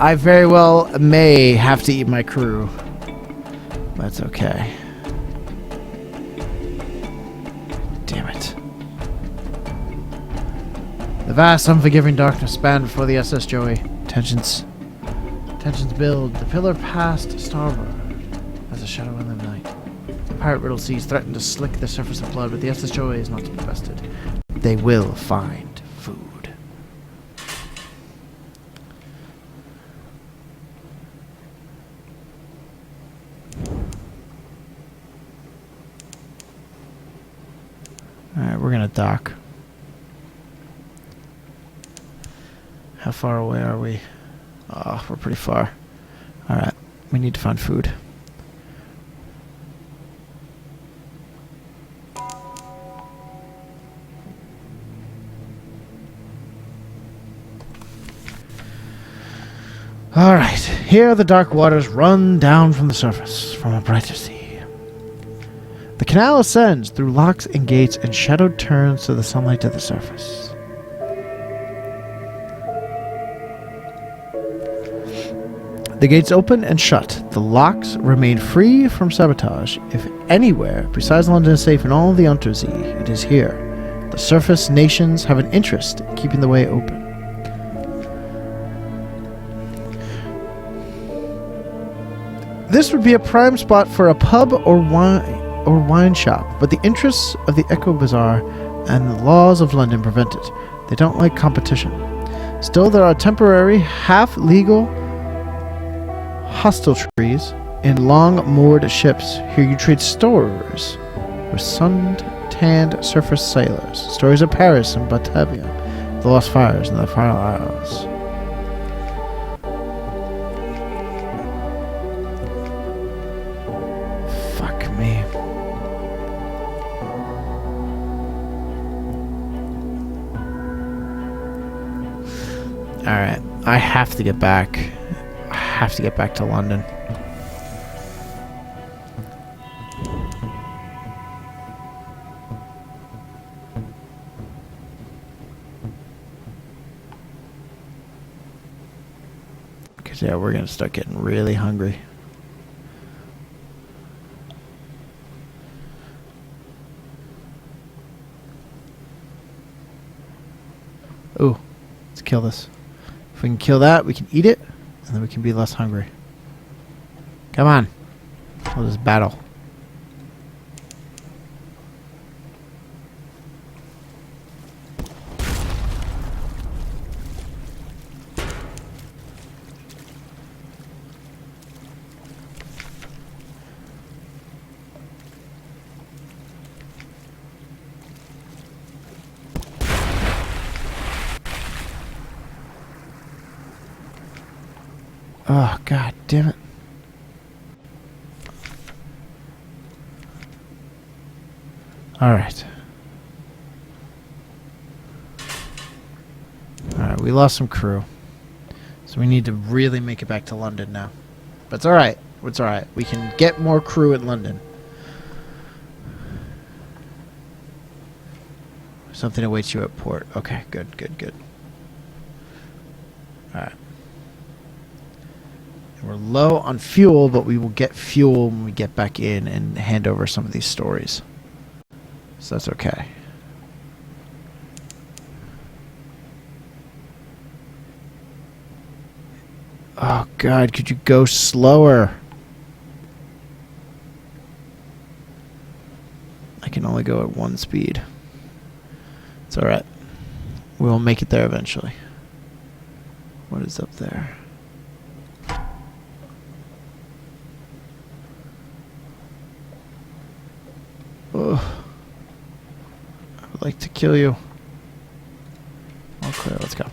I very well may have to eat my crew. That's okay. Damn it. The vast, unforgiving darkness spanned before the SS Joey. Tensions build. The pillar passed starboard as a shadow in the night. The pirate-riddled seas threaten to slick the surface of blood, but the SS Joey is not to be bested. They will find food. Alright, we're gonna dock. How far away are we? Oh, we're pretty far. Alright, we need to find food. Alright, here the dark waters run down from the surface, from a brighter sea. The canal ascends through locks and gates and shadowed turns to the sunlight to the surface. The gates open and shut. The locks remain free from sabotage. If anywhere besides London is safe in all the underzee, it is here. The surface nations have an interest in keeping the way open. This would be a prime spot for a pub or wine shop, but the interests of the Echo Bazaar and the laws of London prevent it. They don't like competition. Still, there are temporary, half-legal hostelries in long-moored ships. Here you trade stores with sun-tanned first-hand surface sailors. Stories of Paris and Batavia, the lost fires and the Faroe Isles. Fuck me. Alright, I have to get back. I have to get back to London. Because, yeah, we're going to start getting really hungry. Ooh, let's kill this. If we can kill that, we can eat it, and then we can be less hungry. Come on. We'll just battle. Oh, god damn it. Alright. Alright, we lost some crew. So we need to really make it back to London now. But it's alright. It's alright. We can get more crew in London. Something awaits you at port. Okay, good, good, good. Alright. We're low on fuel, but we will get fuel when we get back in and hand over some of these stories. So that's okay. Oh god, could you go slower? I can only go at 1 speed. It's alright. We'll make it there eventually. What is up there? Ugh. I would like to kill you. All clear, let's go.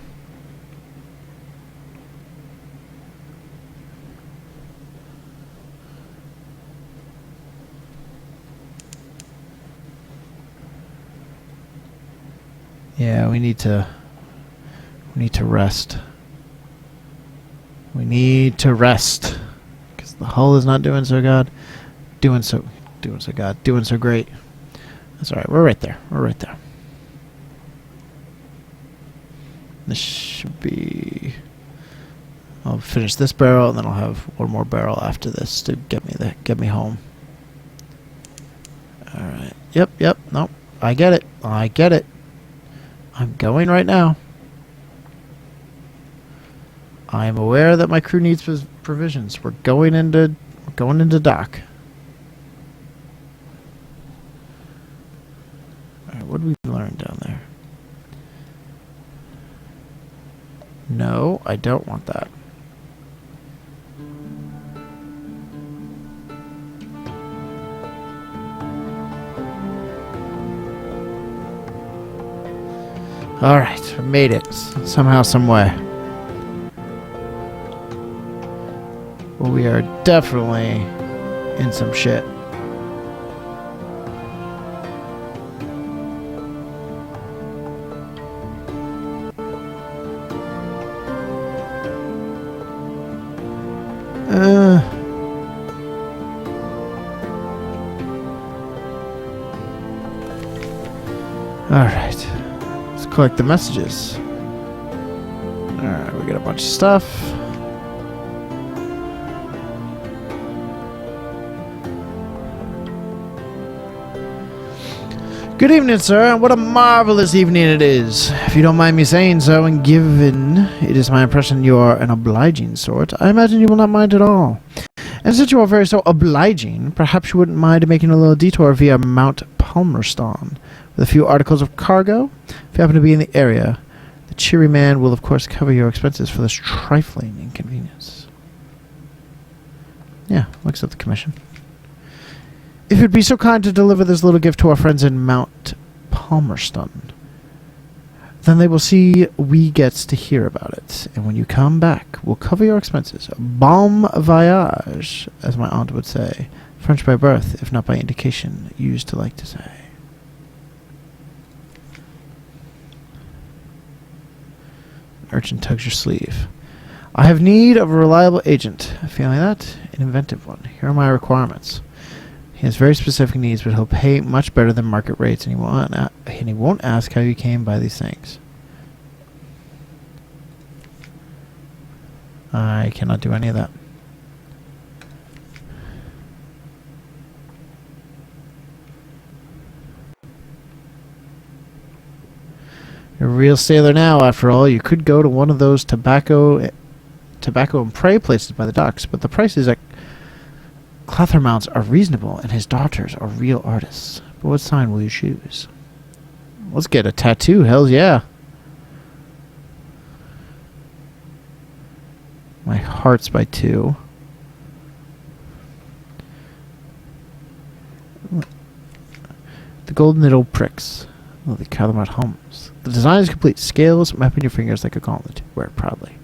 Yeah, we need to rest. We need to rest. Because the hull is not doing so good. Doing so great. That's alright, we're right there. We're right there. This should be... I'll finish this barrel and then I'll have one more barrel after this to get me home. Alright. Yep. Nope. I get it. I'm going right now. I am aware that my crew needs provisions. We're going into dock. Alright, what did we learn down there? No, I don't want that. Alright, I made it. Somehow, some way. Well, we are definitely in some shit. Alright. Let's collect the messages. Alright, we got a bunch of stuff. Good evening, sir. What a marvelous evening it is. If you don't mind me saying so, and given it is my impression you are an obliging sort, I imagine you will not mind at all. And since you are very so obliging, perhaps you wouldn't mind making a little detour via Mount Palmerston with a few articles of cargo. If you happen to be in the area, the cheery man will of course cover your expenses for this trifling inconvenience. Yeah, looks at the commission. If you'd be so kind to deliver this little gift to our friends in Mount Palmerston, then they will see we gets to hear about it. And when you come back, we'll cover your expenses. Bon voyage, as my aunt would say. French by birth, if not by indication, used to like to say. Urchin tugs your sleeve. I have need of a reliable agent. Feeling that? An inventive one. Here are my requirements. He has very specific needs, but he'll pay much better than market rates, and he won't ask how you came by these things. I cannot do any of that. You're a real sailor now, after all. You could go to one of those tobacco and prey places by the docks, but the prices at Clathermount's are reasonable, and his daughters are real artists. But what sign will you choose? Let's get a tattoo, hells yeah. My heart's by 2. The golden little pricks. Oh, the Clathermount homes. The design is complete. Scales mapping your fingers like a gauntlet. Wear it proudly.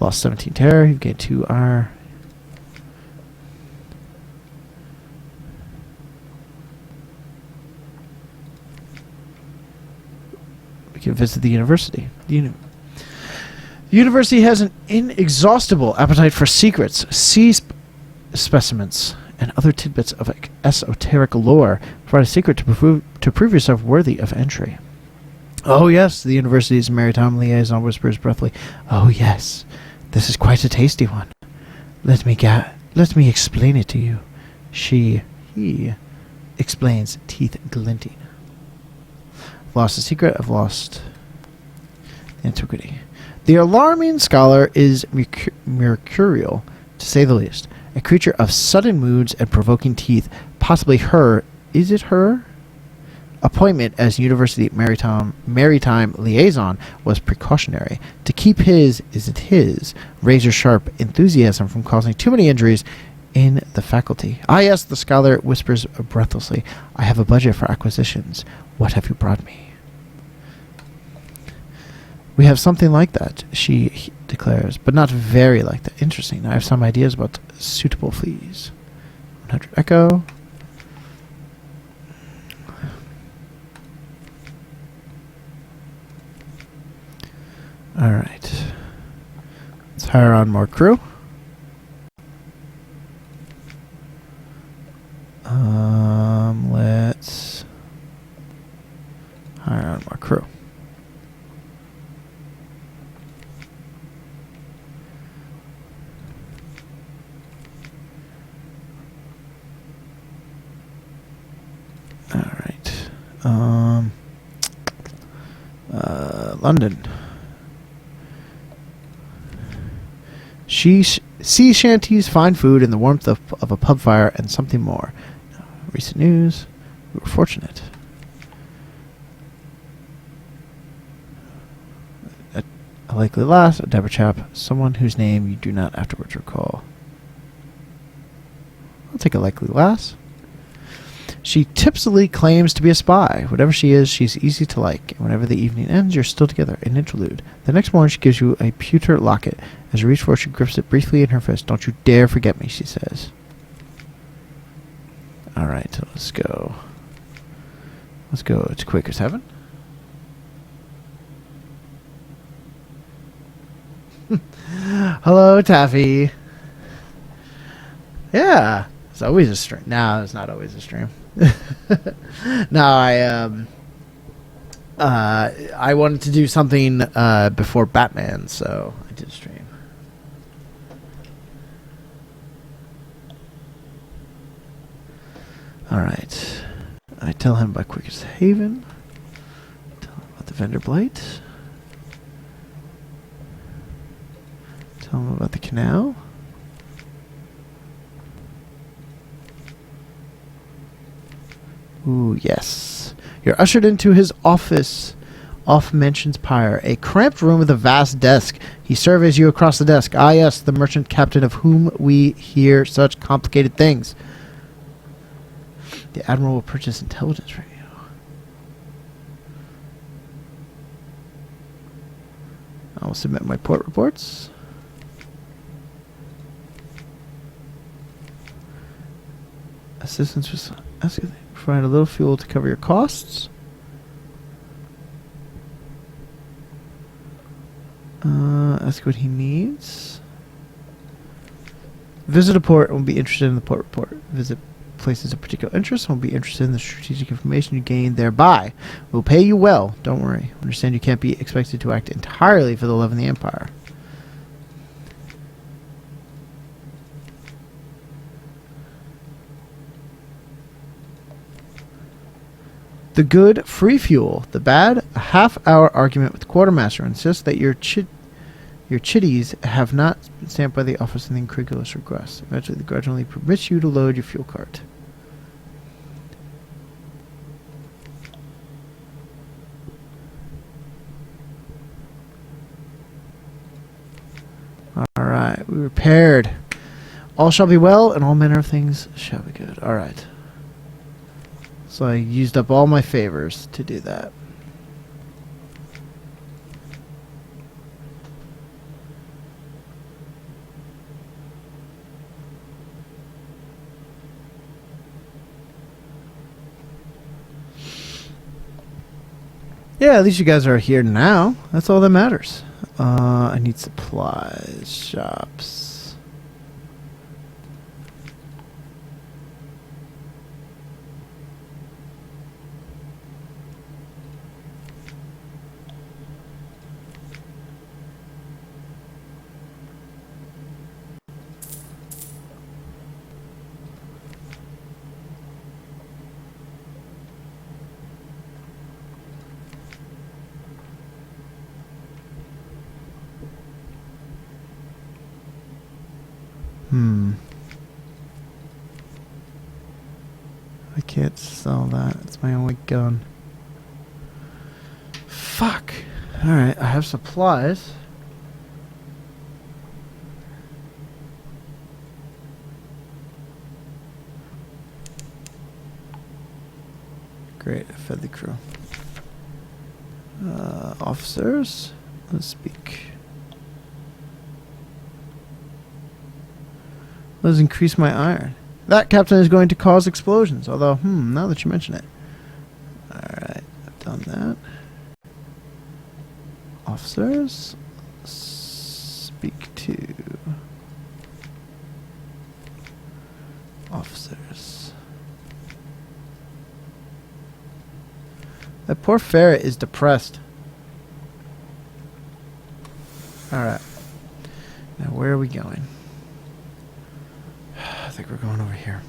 Lost 17 terror. You've gained 2 R. We can visit the university. The university has an inexhaustible appetite for secrets, sea specimens, and other tidbits of esoteric lore. Provide a secret to prove yourself worthy of entry. Oh yes, the university's maritime liaison whispers breathily. Oh yes, this is quite a tasty one. Let me explain it to you. He explains, teeth glinting. I've lost the secret. I've lost the antiquity. The alarming scholar is mercurial, to say the least. A creature of sudden moods and provoking teeth. Possibly her. Is it her? Appointment as university maritime liaison was precautionary to keep his razor-sharp enthusiasm from causing too many injuries in the faculty. Ah, yes, the scholar whispers breathlessly. I have a budget for acquisitions. What have you brought me? We have something like that, she declares, but not very like that. Interesting. I have some ideas about suitable fees. 100 Echo. Alright. Let's hire on more crew. Let's hire on more crew. Alright. London. Sea shanties, fine food, and the warmth of a pub fire, and something more. Recent news. We were fortunate. A likely lass, a dapper chap, someone whose name you do not afterwards recall. I'll take a likely lass. She tipsily claims to be a spy. Whatever she is, she's easy to like. And whenever the evening ends, you're still together. An interlude. The next morning, she gives you a pewter locket. As you reach for it, she grips it briefly in her fist. Don't you dare forget me, she says. Alright, let's go. Let's go to Quaker's Heaven. Hello, Taffy. Yeah. It's always a stream. No, it's not always a stream. No, I wanted to do something before Batman, so I did stream. Alright. I tell him about Quickest Haven. Tell him about the Vendor Blight. Tell him about the canal. Ooh, yes. You're ushered into his office off Mention's Pyre, a cramped room with a vast desk. He surveys you across the desk. Ah, yes, the merchant captain of whom we hear such complicated things. The Admiral will purchase intelligence radio. I will submit my port reports. Assistance was provide a little fuel to cover your costs. Ask what he needs. Visit a port and will be interested in the port report. Visit places of particular interest and will be interested in the strategic information you gain thereby. We'll pay you well, don't worry. Understand you can't be expected to act entirely for the love of the Empire. The good, free fuel. The bad, a half-hour argument with the quartermaster. Insists that your chitties have not been stamped by the office in the incredulous request. Eventually, the gradually permits you to load your fuel cart. Alright, we repaired. All shall be well, and all manner of things shall be good. Alright. So I used up all my favors to do that. Yeah, at least you guys are here now. That's all that matters. I need supplies, shops. I can't sell that. It's my only gun. Fuck. Alright, I have supplies. Great, I fed the crew. Officers, let's speak. Let's increase my iron. That, Captain, is going to cause explosions. Although, now that you mention it. Alright, I've done that. Officers, speak to officers. That poor ferret is depressed. Alright. Now, where are we going? I think we're going over here.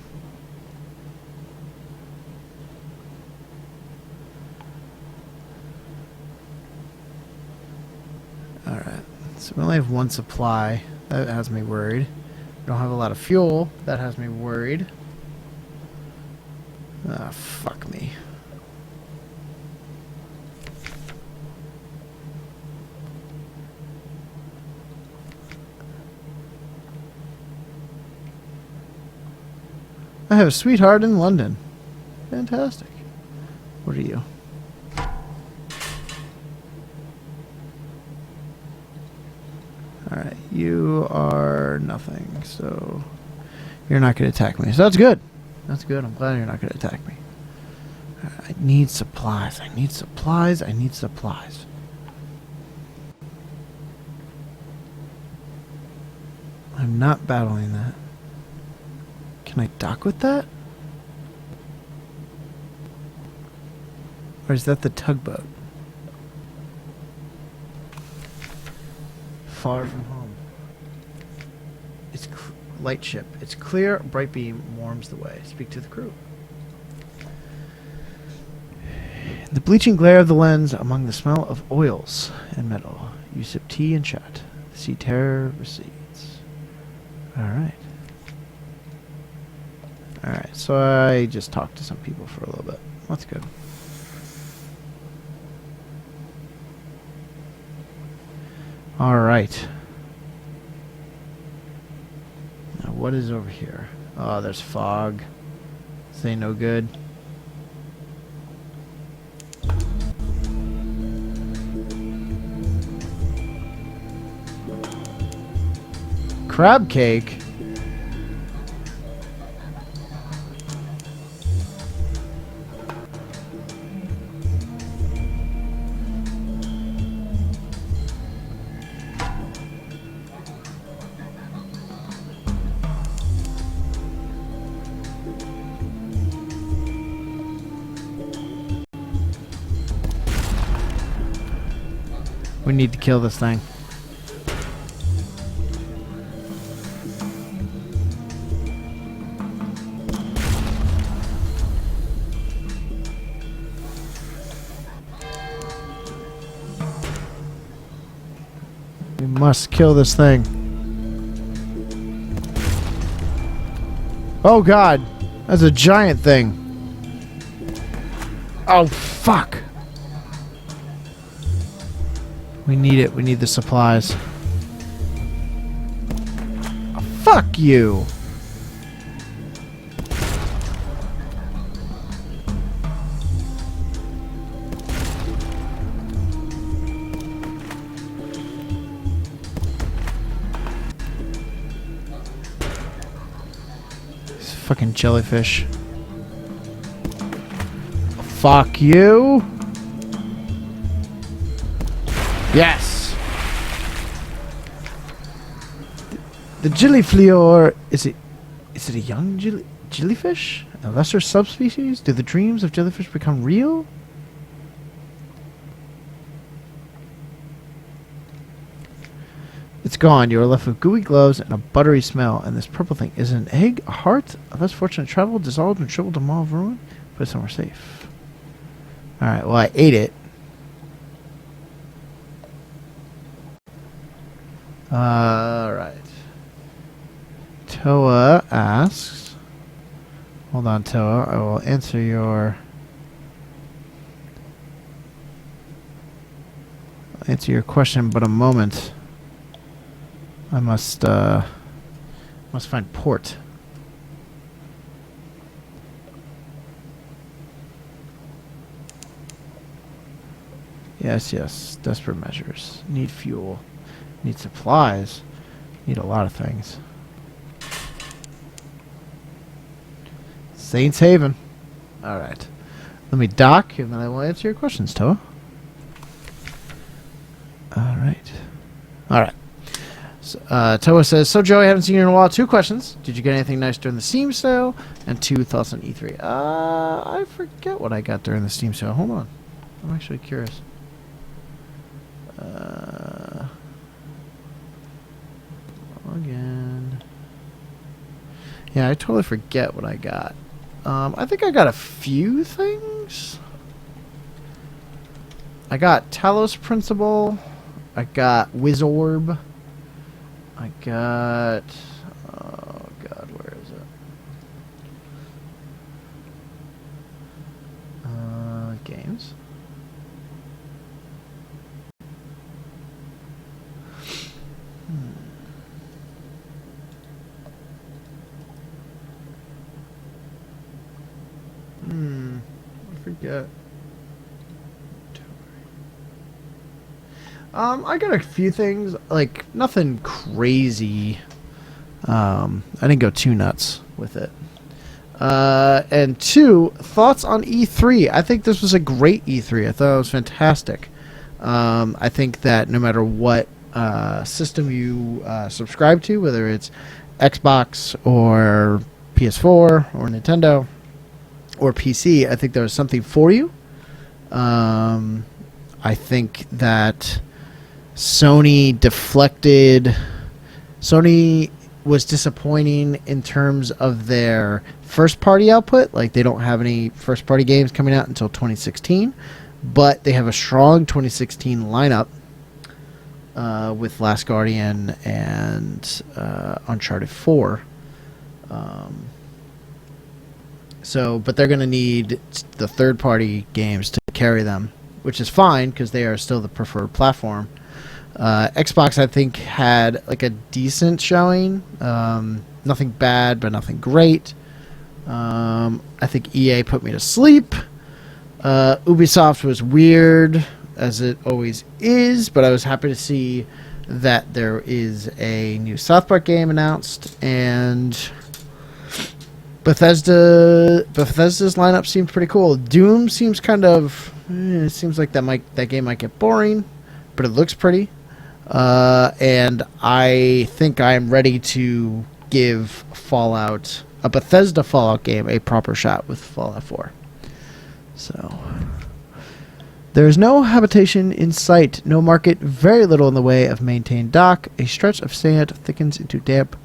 Alright. So we only have one supply. That has me worried. We don't have a lot of fuel. That has me worried. Ah, fuck me. I have a sweetheart in London. Fantastic. What are you? Alright, you are nothing, so you're not going to attack me. So that's good. That's good. I'm glad you're not going to attack me. I need supplies. I need supplies. I need supplies. I'm not battling that. Can I dock with that? Or is that the tugboat? Far from home. It's light ship. It's clear, bright beam warms the way. Speak to the crew. The bleaching glare of the lens among the smell of oils and metal. You sip tea and chat. The sea terror recedes. Alright. Alright, so I just talked to some people for a little bit. That's good. Alright. Now what is over here? Oh, there's fog. Is ain't no good. Crab cake? We need to kill this thing. We must kill this thing. Oh god, that's a giant thing. Oh fuck. We need it. We need the supplies. Oh, fuck you. These fucking jellyfish. Fuck you. Yes! The Gillifleur, is it a young jellyfish? A lesser subspecies? Do the dreams of jellyfish become real? It's gone. You are left with gooey gloves and a buttery smell. And this purple thing is an egg, a heart, a less fortunate travel, dissolved and shriveled to maw of ruin. Put it somewhere safe. Alright, well I ate it. Alright. Toa asks... Hold on, Toa. I will answer your... question, but a moment. I must find port. Yes, yes. Desperate measures. Need fuel. Need supplies. Need a lot of things. Saints Haven. Alright. Let me dock and then I will answer your questions, Toa. Alright. Alright. So, Toa says, so Joey, I haven't seen you in a while. 2 questions. Did you get anything nice during the Steam sale? And 2 thoughts on E3. I forget what I got during the Steam sale. Hold on. I'm actually curious. Again. Yeah, I totally forget what I got. I think I got a few things. I got Talos Principle. I got Wizorb. I got... Oh, God, where is it? Games. I forget. I got a few things, like nothing crazy. I didn't go too nuts with it. And 2 thoughts on E3. I think this was a great E3. I thought it was fantastic. I think that no matter what system you subscribe to, whether it's Xbox or PS4 or Nintendo or PC, I think there was something for you. I think that Sony was disappointing in terms of their first-party output. Like, they don't have any first-party games coming out until 2016, but they have a strong 2016 lineup with Last Guardian and Uncharted 4. But they're going to need the third-party games to carry them, which is fine because they are still the preferred platform. Xbox, I think, had like a decent showing. Nothing bad, but nothing great. I think EA put me to sleep. Ubisoft was weird, as it always is, but I was happy to see that there is a new South Park game announced, and Bethesda's lineup seems pretty cool. Doom seems kind of... it seems like that game might get boring, but it looks pretty. And I think I'm ready to give Fallout, a Bethesda Fallout game, a proper shot with Fallout 4. So, there is no habitation in sight, no market, very little in the way of maintained dock. A stretch of sand thickens into damp,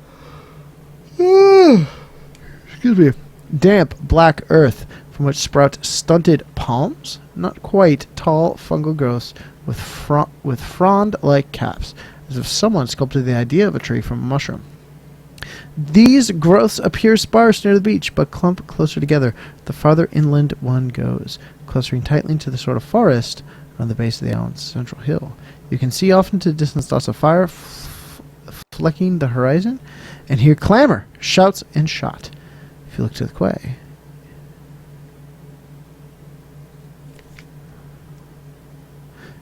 damp black earth from which sprout stunted palms, not quite tall fungal growths with frond-like caps, as if someone sculpted the idea of a tree from a mushroom. These growths appear sparse near the beach, but clump closer together the farther inland one goes, clustering tightly into the sort of forest around the base of the island's central hill. You can see off into the distance dots of fire flecking the horizon, and hear clamor, shouts, and shot. If you look to the quay,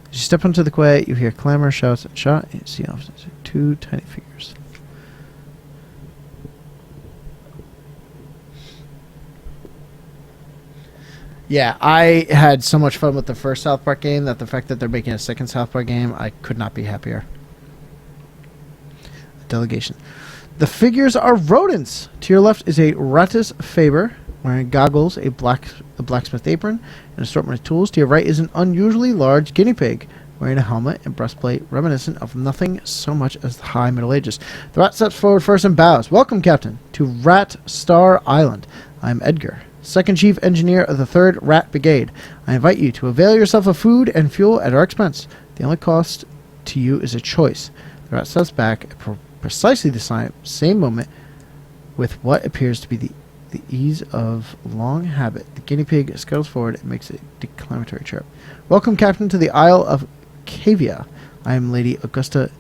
as you step onto the quay, you hear clamor, shouts, and shot, and you see off into two tiny figures. Yeah, I had so much fun with the first South Park game that the fact that they're making a second South Park game, I could not be happier. Delegation. The figures are rodents. To your left is a Ratus Faber wearing goggles, a blacksmith apron, and an assortment of tools. To your right is an unusually large guinea pig wearing a helmet and breastplate reminiscent of nothing so much as the high Middle Ages. The rat steps forward first and bows. Welcome, Captain, to Rat Star Island. I'm Edgar, Second Chief Engineer of the 3rd Rat Brigade. I invite you to avail yourself of food and fuel at our expense. The only cost to you is a choice. The rat steps back at precisely the same moment with what appears to be the ease of long habit. The guinea pig scuttles forward and makes a declamatory chirp. Welcome, Captain, to the Isle of Cavia. I am Lady Augusta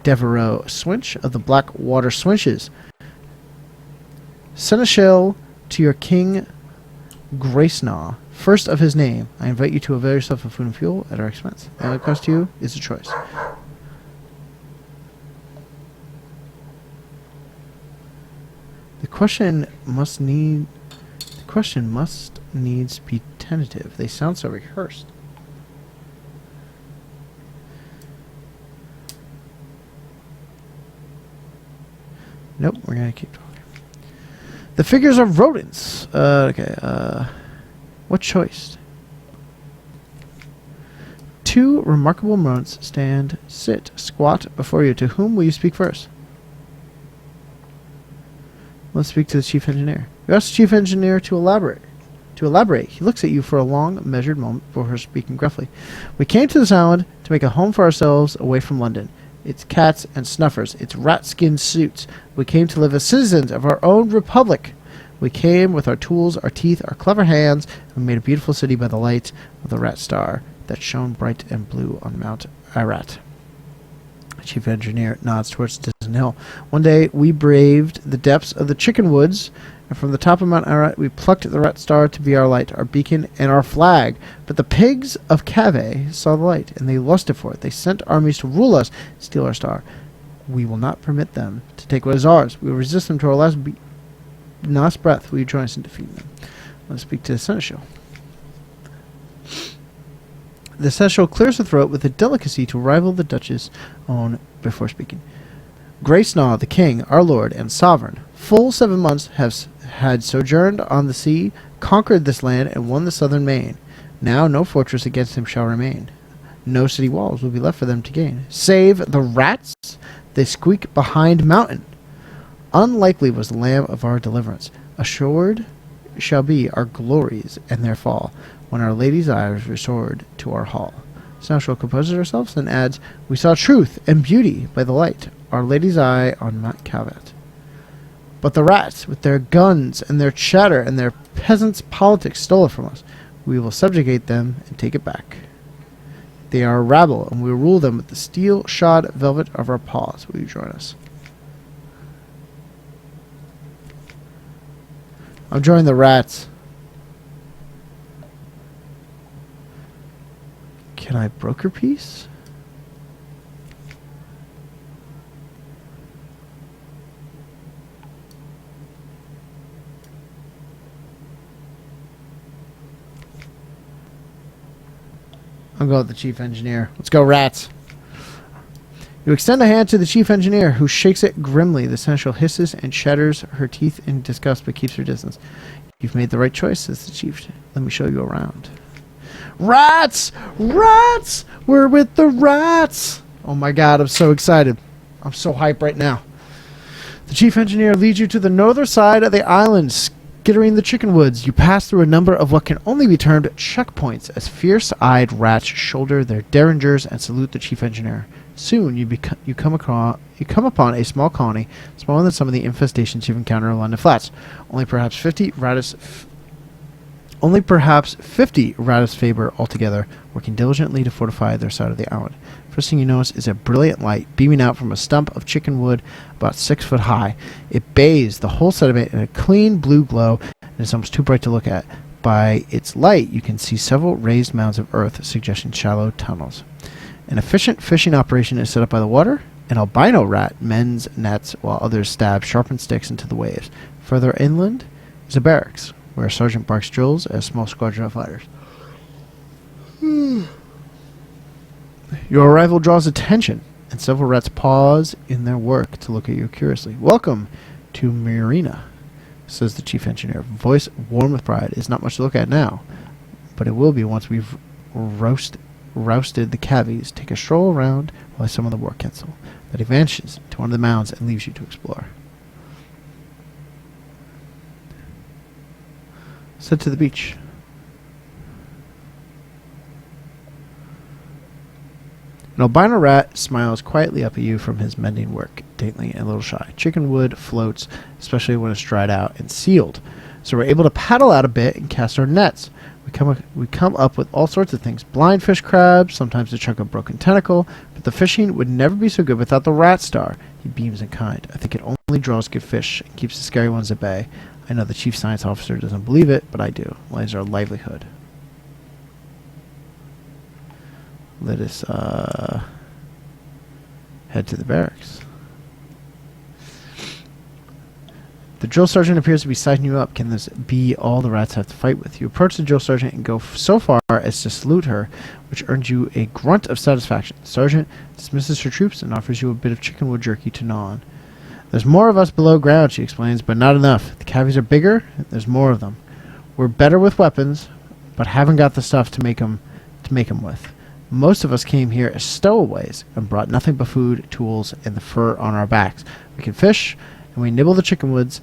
Devereaux Swinch of the Blackwater Swinches. Seneschal to your King Gracenaw, first of his name. I invite you to avail yourself of food and fuel at our expense. The only cost to you is a choice. The question must needs be tentative. They sound so rehearsed. Nope, we're gonna keep talking. The figures are rodents. What choice? Two remarkable rodents sit, squat before you. To whom will you speak first? Let's speak to the chief engineer. We ask the chief engineer to elaborate. He looks at you for a long, measured moment before speaking gruffly. We came to this island to make a home for ourselves away from London. It's cats and snuffers. It's rat-skin suits. We came to live as citizens of our own republic. We came with our tools, our teeth, our clever hands, and we made a beautiful city by the light of the rat star that shone bright and blue on Mount Ararat. The chief engineer nods towards the distant hill. One day, we braved the depths of the chicken woods, and from the top of Mount Ararat, we plucked the rat star to be our light, our beacon, and our flag. But the pigs of Cave saw the light, and they lusted for it. They sent armies to rule us, steal our star. We will not permit them to take what is ours. We will resist them to our last breath. Will you join us in defeating them? Let's speak to the seneschal. The seneschal clears her throat with a delicacy to rival the Duchess' own before speaking. Gracenaw, the king, our lord and sovereign, full 7 months had sojourned on the sea, conquered this land, and won the southern main. Now no fortress against him shall remain. No city walls will be left for them to gain. Save the rats, they squeak behind mountain. Unlikely was the lamb of our deliverance. Assured shall be our glories and their fall, when our lady's eyes restored to our hall. Seneschal composes herself and adds, we saw truth and beauty by the light, our lady's eye on Mount Cavat. But the rats, with their guns and their chatter and their peasants' politics, stole it from us. We will subjugate them and take it back. They are a rabble, and we will rule them with the steel-shod velvet of our paws. Will you join us? I'm drawing the rats. Can I broker piece? I'm going with the chief engineer. Let's go, rats. You extend a hand to the chief engineer, who shakes it grimly. The seneschal hisses and shatters her teeth in disgust, but keeps her distance. You've made the right choice, says the chief. Let me show you around. Rats! Rats! We're with the rats! Oh my god, I'm so excited. I'm so hyped right now. The chief engineer leads you to the northern side of the island, skittering the chicken woods. You pass through a number of what can only be termed checkpoints as fierce-eyed rats shoulder their derringers and salute the chief engineer. Soon you come upon a small colony, smaller than some of the infestations you've encountered in London Flats. Only perhaps 50 Ratus Faber altogether, working diligently to fortify their side of the island. First thing you notice is a brilliant light beaming out from a stump of chicken wood about 6 foot high. It bathes the whole sediment in a clean blue glow and is almost too bright to look at. By its light, you can see several raised mounds of earth, suggesting shallow tunnels. An efficient fishing operation is set up by the water. An albino rat mends nets while others stab sharpened sticks into the waves. Further inland is a barracks, where a sergeant barks drills at a small squadron of fighters. Your arrival draws attention, and several rats pause in their work to look at you curiously. Welcome to Marina, says the chief engineer. Voice warm with pride. It's not much to look at now, but it will be once we've rousted the cavies. Take a stroll around while I summon the war council. That he vanishes to one of the mounds and leaves you to explore. Set to the beach. An albino rat smiles quietly up at you from his mending work, daintily and a little shy. Chicken wood floats, especially when it's dried out and sealed. So we're able to paddle out a bit and cast our nets. We come up with all sorts of things. Blind fish crabs, sometimes a chunk of broken tentacle, but the fishing would never be so good without the rat star. He beams in kind. I think it only draws good fish and keeps the scary ones at bay. I know the chief science officer doesn't believe it, but I do. Lies our livelihood. Let us head to the barracks. The drill sergeant appears to be sizing you up. Can this be all the rats have to fight with? You approach the drill sergeant and go so far as to salute her, which earns you a grunt of satisfaction. The sergeant dismisses her troops and offers you a bit of chicken wood jerky to gnaw on. There's more of us below ground, she explains, but not enough. The cavies are bigger, and there's more of them. We're better with weapons, but haven't got the stuff to make 'em with. Most of us came here as stowaways and brought nothing but food, tools, and the fur on our backs. We can fish, and we nibble the chicken woods,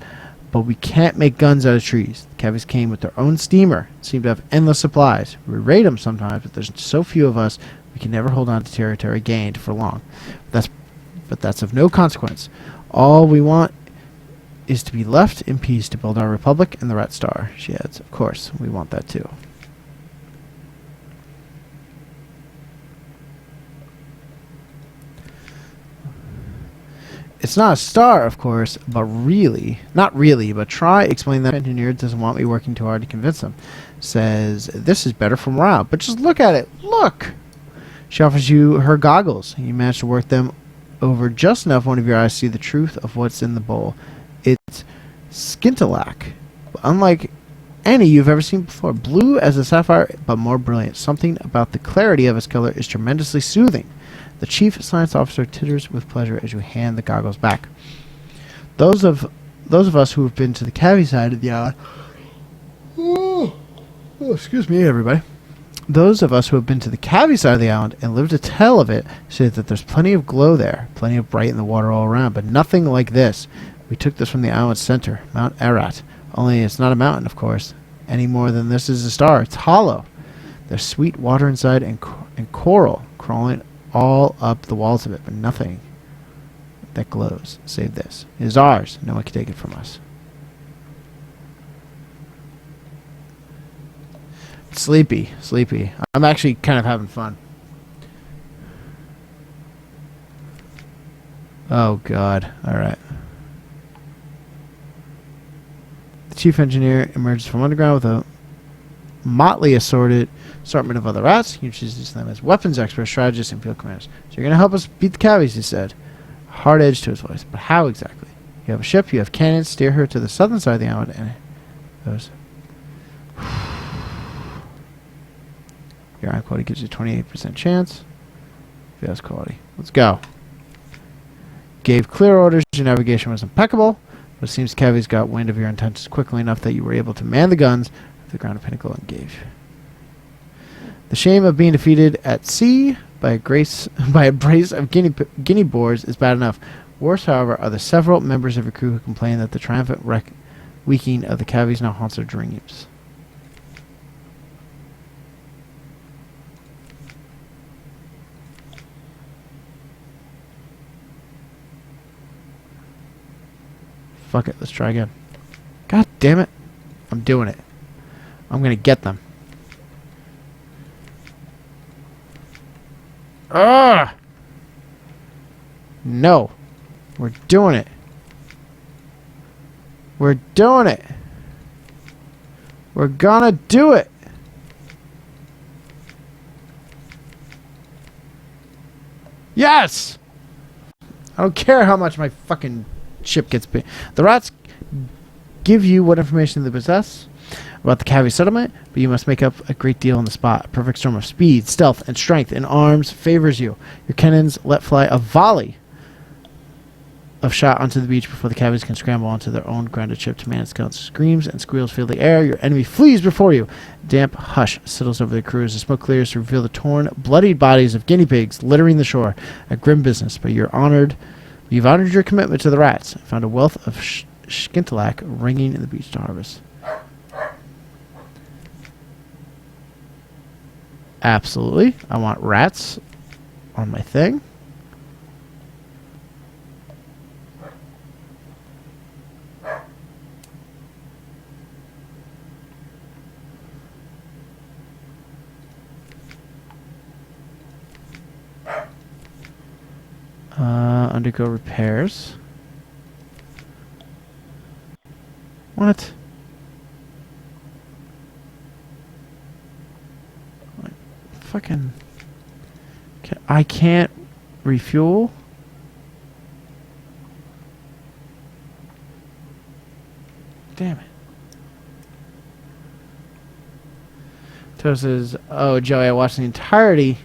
but we can't make guns out of trees. The cavies came with their own steamer, seem to have endless supplies. We raid them sometimes, but there's so few of us, we can never hold on to territory gained for long. But that's of no consequence. All we want is to be left in peace to build our republic and the Rat Star, she adds. Of course, we want that too. It's not a star, of course, but really, not really, but try explain that engineer doesn't want me working too hard to convince him. Says, this is better for morale, but just look at it, look! She offers you her goggles. You manage to work them over just enough one of your eyes to see the truth of what's in the bowl. It's scintillac, unlike any you've ever seen before. Blue as a sapphire, but more brilliant. Something about the clarity of its color is tremendously soothing. The chief science officer titters with pleasure as you hand the goggles back. Those of us who have been to the cavity side of the island... Oh, excuse me, everybody. Those of us who have been to the cavity side of the island and lived to tell of it say that there's plenty of glow there, plenty of bright in the water all around, but nothing like this. We took this from the island's center, Mount Ararat. Only it's not a mountain, of course, any more than this is a star. It's hollow. There's sweet water inside and coral crawling all up the walls of it, but nothing that glows save this. It is ours. No one can take it from us. Sleepy. I'm actually kind of having fun. Oh, God. All right. The chief engineer emerges from underground with a motley assortment of other rats. He introduces them as weapons experts, strategists, and field commanders. So you're going to help us beat the cavies, he said. Hard edge to his voice. But how exactly? You have a ship, you have cannons, steer her to the southern side of the island, and those. Your iron quality gives you a 28% chance. Fast quality. Let's go. Gave clear orders. Your navigation was impeccable, but it seems cavies got wind of your intentions quickly enough that you were able to man the guns at the ground pinnacle and engage. The shame of being defeated at sea by a brace of guinea boars is bad enough. Worse, however, are the several members of your crew who complain that the triumphant wreaking of the cavies now haunts their dreams. Fuck it, let's try again. God damn it. I'm doing it. I'm gonna get them. Ah! No. We're doing it. We're doing it. We're gonna do it. Yes! I don't care how much my fucking ship gets big. The rats give you what information they possess about the cavi settlement, but you must make up a great deal on the spot. A perfect storm of speed, stealth, and strength in arms favors you. Your cannons let fly a volley of shot onto the beach before the cavies can scramble onto their own grounded ship to man its guns. Screams and squeals fill the air. Your enemy flees before you. Damp hush settles over the crew as the smoke clears to reveal the torn, bloodied bodies of guinea pigs littering the shore. A grim business, but you've honored your commitment to the rats and found a wealth of skintalak ringing in the beach to harvest. Absolutely. I want rats on my thing. Undergo repairs. What? Fucking... I can't refuel? Damn it. Toad says, oh, Joey, I watched the entirety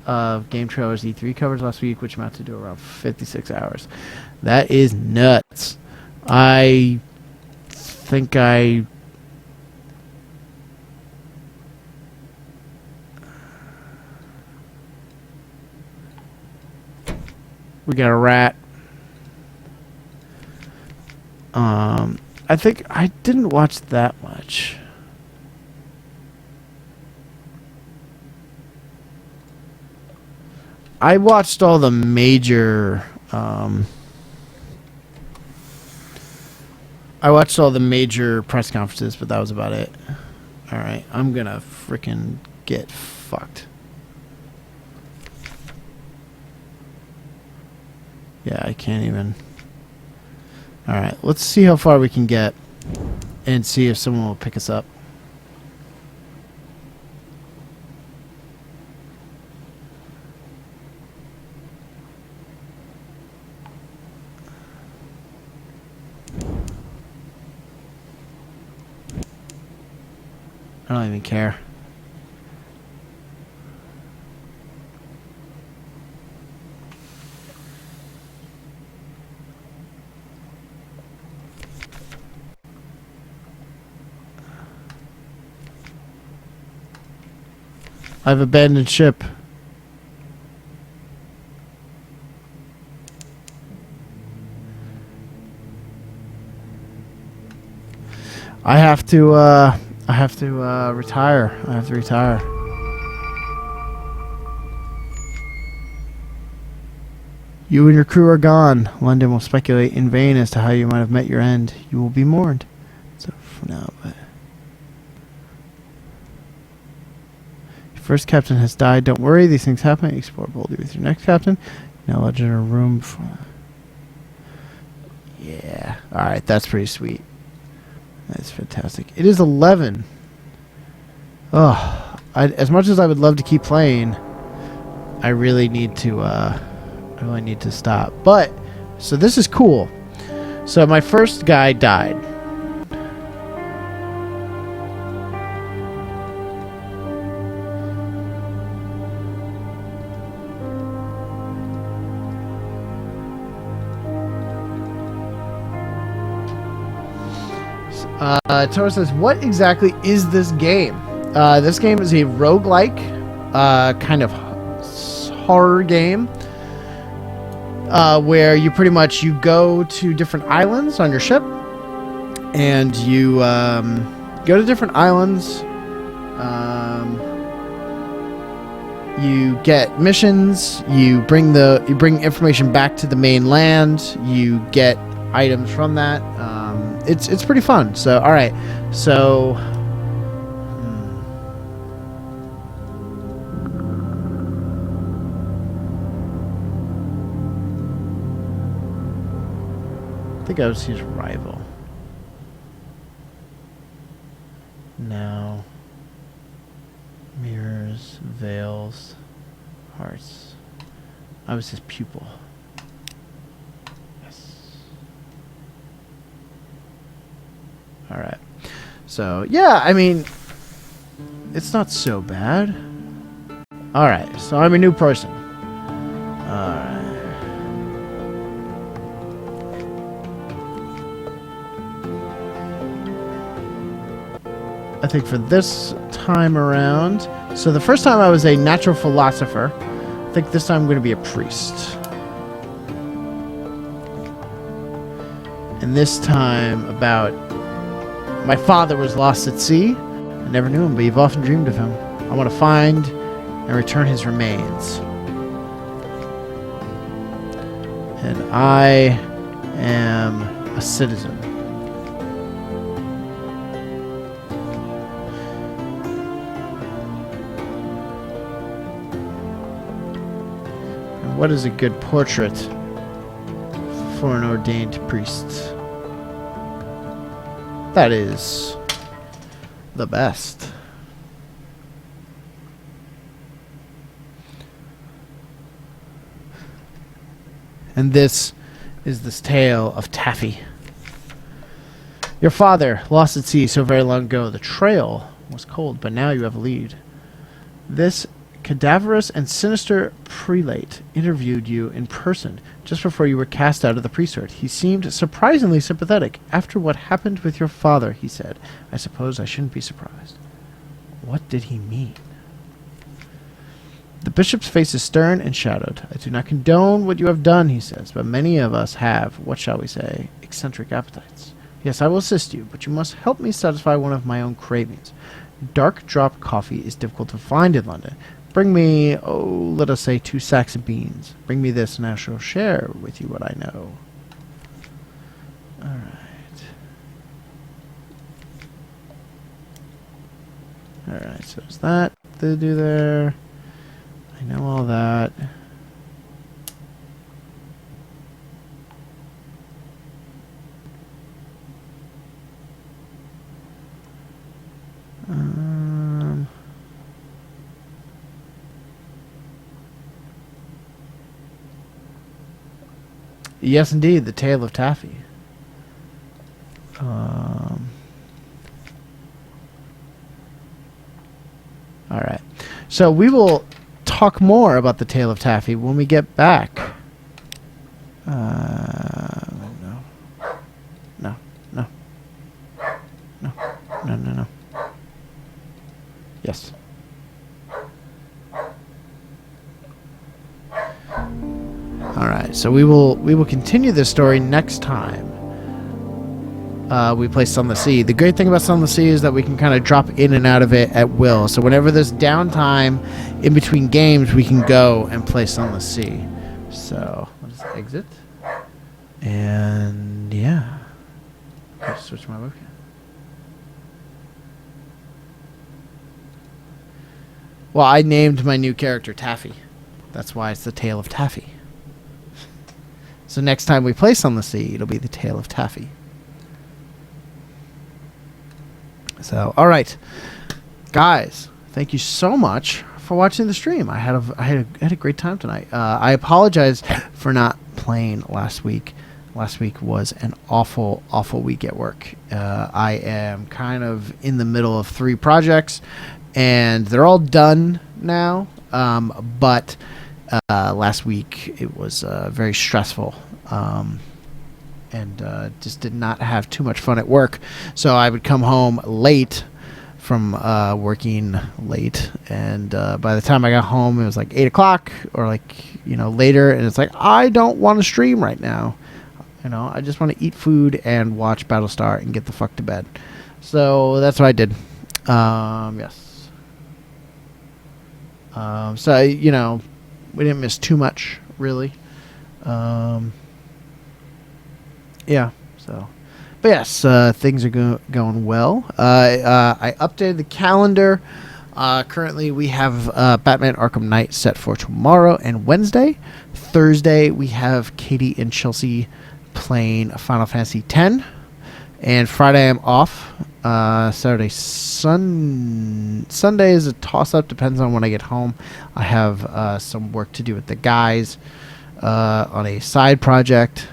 of Game Trailers E3 covers last week, which amounted to around 56 hours. That is nuts. I think we got a rat. I think I didn't watch that much. I watched all the major press conferences, but that was about it. Alright, I'm gonna frickin' get fucked. Yeah, I can't even. Alright, let's see how far we can get and see if someone will pick us up. I don't even care. I've abandoned ship. I have to retire. I have to retire. You and your crew are gone. London will speculate in vain as to how you might have met your end. You will be mourned. So for now, but your first captain has died. Don't worry, these things happen. Explore boldly with your next captain. Now lodge in a room for... Yeah. Alright, that's pretty sweet. That's fantastic. It is 11. Oh, as much as I would love to keep playing, I really need to. I really need to stop. But so this is cool. So my first guy died. Toro says, what exactly is this game? This game is a roguelike kind of horror game where you pretty much you go to different islands on your ship and you go to different islands. You get missions. You bring information back to the main land. You get items from that. It's pretty fun. So all right, so I think I was his rival. Now mirrors, veils, hearts. I was his pupil. All right. So, yeah, I mean, it's not so bad. All right. So I'm a new person. All right. I think for this time around, so the first time I was a natural philosopher. I think this time I'm going to be a priest. And this time about my father was lost at sea. I never knew him, but you've often dreamed of him. I want to find and return his remains. And I am a citizen. And what is a good portrait for an ordained priest? That is the best. And this is this tale of Taffy. Your father lost at sea so very long ago. The trail was cold, but now you have a lead. This cadaverous and sinister prelate interviewed you in person just before you were cast out of the priesthood. He seemed surprisingly sympathetic. After what happened with your father, he said, I suppose I shouldn't be surprised. What did he mean? The bishop's face is stern and shadowed. I do not condone what you have done, he says, but many of us have, what shall we say, eccentric appetites. Yes, I will assist you, but you must help me satisfy one of my own cravings. Dark drop coffee is difficult to find in London. Bring me, let us say 2 sacks of beans. Bring me this, and I shall share with you what I know. All right. All right, so is that to do there? I know all that. Yes, indeed, the tale of Taffy. All right. So we will talk more about the tale of Taffy when we get back. No. No. No. No. No, no, no. Yes. Alright, so we will continue this story next time we play Sunless Sea. The great thing about Sunless Sea is that we can kind of drop in and out of it at will. So whenever there's downtime in between games, we can go and play Sunless Sea. So let's exit. And yeah. I'll switch my webcam. Well, I named my new character Taffy. That's why it's the Tale of Taffy. So next time we play Sunless Sea, it'll be the Tale of Taffy. So, all right, guys, thank you so much for watching the stream. I had a great time tonight. I apologize for not playing last week. Last week was an awful week at work. I am kind of in the middle of 3 projects, and they're all done now. But last week it was very stressful. And just did not have too much fun at work. So I would come home late from working late, and by the time I got home, it was like 8 o'clock or later, and it's like, I don't want to stream right now. I just want to eat food and watch Battlestar and get the fuck to bed. So that's what I did. Yes. So we didn't miss too much, really. Yeah, so, but yes, things are going well. I updated the calendar. Currently, we have Batman Arkham Knight set for tomorrow and Wednesday. Thursday, we have Katie and Chelsea playing Final Fantasy X. And Friday, I'm off. Saturday, Sunday is a toss-up. Depends on when I get home. I have some work to do with the guys on a side project.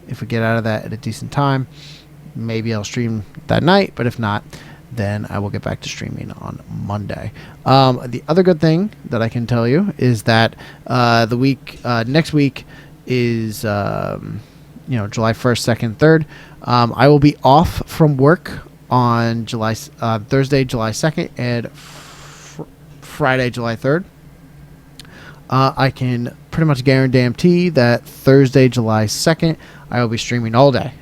If we get out of that at a decent time, maybe I'll stream that night. But if not, then I will get back to streaming on Monday. The other good thing that I can tell you is that next week is July 1st, 2nd, 3rd. I will be off from work on Thursday, July 2nd, and Friday, July 3rd. I can pretty much guarantee that Thursday, July 2nd, I will be streaming all day,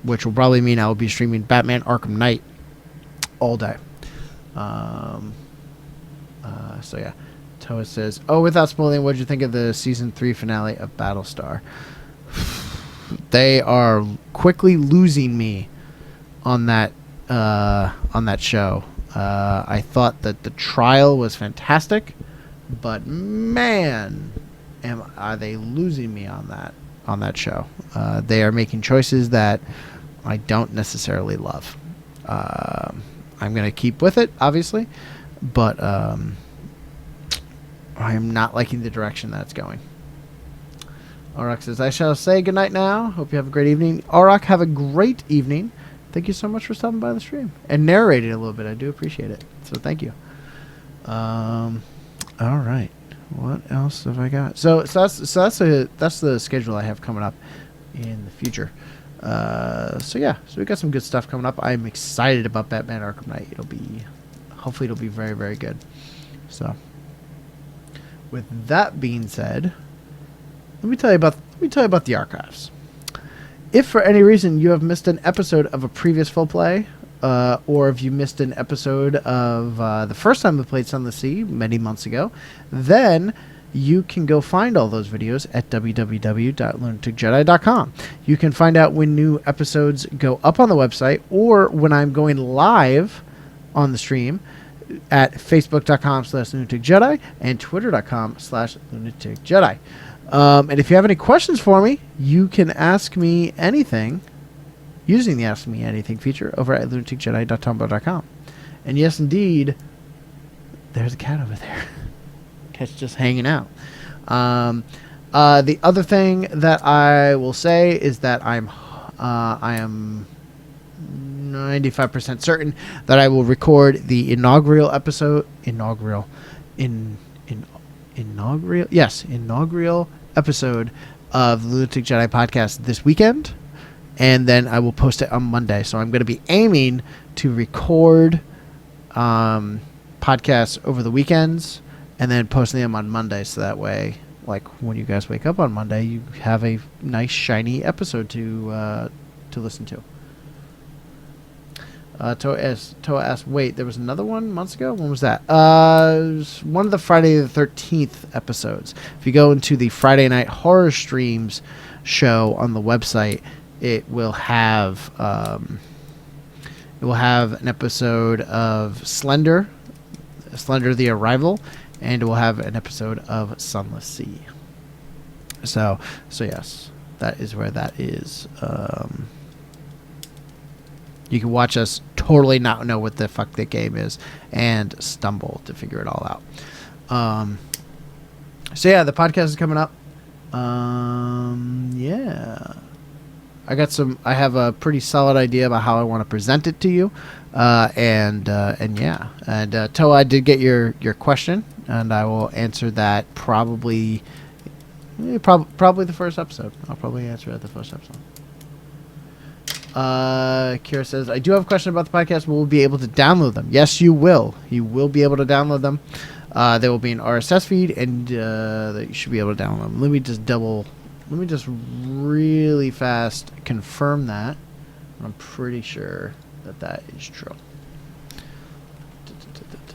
which will probably mean I will be streaming Batman Arkham Knight all day. So yeah, Toa says, without spoiling, what did you think of the season 3 finale of Battlestar? They are quickly losing me on that show. I thought that the trial was fantastic, but man, are they losing me on that show. They are making choices that I don't necessarily love. I'm going to keep with it, obviously, but I am not liking the direction that it's going. Auroch says, I shall say goodnight now. Hope you have a great evening. Auroch, have a great evening. Thank you so much for stopping by the stream and narrating a little bit. I do appreciate it. So thank you. All right. What else have I got? So that's the schedule I have coming up in the future. So we got some good stuff coming up. I'm excited about Batman Arkham Knight. Hopefully it'll be very, very good. So with that being said, let me tell you about the archives. If for any reason you have missed an episode of a previous full play, or if you missed an episode of the first time we played Sunless Sea many months ago, then you can go find all those videos at www.lunaticjedi.com. You can find out when new episodes go up on the website, or when I'm going live on the stream at facebook.com/lunaticjedi and twitter.com/lunaticjedi. And if you have any questions for me, you can ask me anything using the Ask Me Anything feature over at lunaticjedi.tumblr.com. And yes, indeed, there's a cat over there. Cat's just hanging out. The other thing that I will say is that I am 95% certain that I will record the inaugural episode of the Lunatic Jedi podcast this weekend, and then I will post it on Monday. So I'm going to be aiming to record podcasts over the weekends and then posting them on Monday, so that way, like, when you guys wake up on Monday, you have a nice shiny episode to listen to. Toa asked, wait, there was another one months ago? When was that? It was one of the Friday the 13th episodes. If you go into the Friday Night Horror Streams show on the website, it will have an episode of Slender the Arrival, and it will have an episode of Sunless Sea. So yes, that is where that is. You can watch us totally not know what the fuck the game is and stumble to figure it all out. So yeah, the podcast is coming up. Yeah. I have a pretty solid idea about how I want to present it to you. And yeah. And Toa, I did get your question, and I will answer that probably the first episode. I'll probably answer it at the first episode. Kira says, I do have a question about the podcast. Will we be able to download them? Yes, you will. You will be able to download them. There will be an RSS feed, and that you should be able to download them. Let me just really fast confirm that. I'm pretty sure that is true.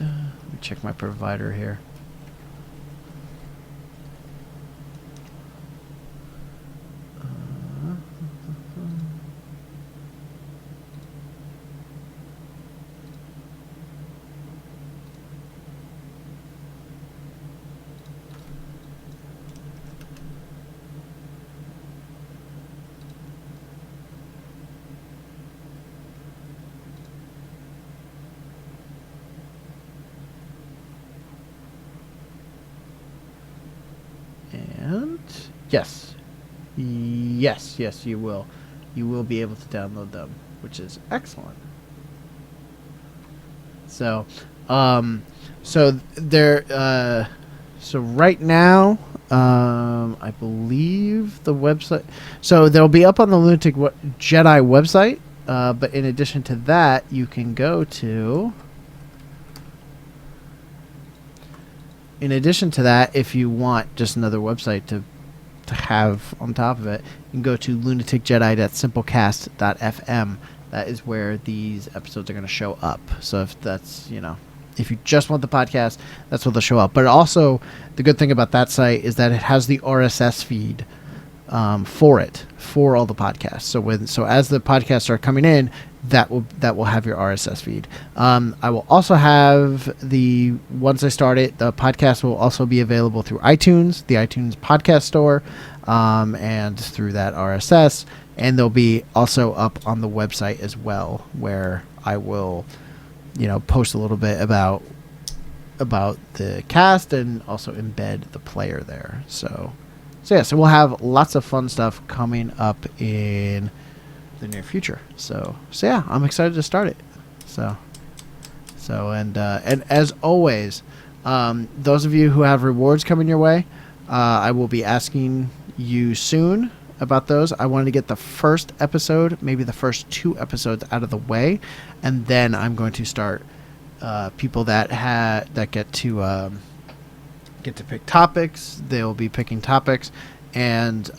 Let me check my provider here. And yes, you will. You will be able to download them, which is excellent. So, so right now, I believe the website. So they'll be up on the Lunatic Jedi website. But in addition to that, you can go to. In addition to that, if you want just another website to have on top of it, you can go to lunaticjedi.simplecast.fm. That is where these episodes are going to show up. So if that's, if you just want the podcast, that's where they'll show up. But also, the good thing about that site is that it has the RSS feed for all the podcasts. So as the podcasts are coming in, that will have your RSS feed. I will also have once I start it, the podcast will also be available through iTunes, the iTunes podcast store, and through that RSS, and they'll be also up on the website as well, where I will, post a little bit about the cast and also embed the player there. So we'll have lots of fun stuff coming up in the near future. So yeah, I'm excited to start it. And as always, those of you who have rewards coming your way, I will be asking you soon about those. I wanted to get the first episode, maybe the first 2 episodes out of the way, and then I'm going to start people that get to pick topics. They'll be picking topics, and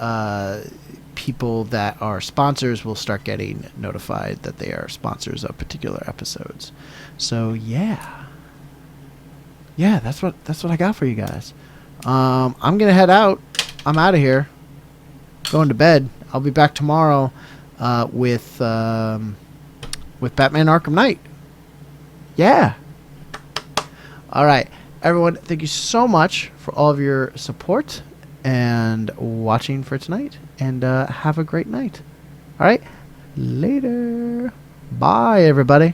people that are sponsors will start getting notified that they are sponsors of particular episodes. So yeah, that's what I got for you guys. I'm gonna head out. I'm out of here, going to bed. I'll be back tomorrow with Batman Arkham Knight. Yeah. All right, everyone, thank you so much for all of your support and watching for tonight, and have a great night. All right, later. Bye, everybody.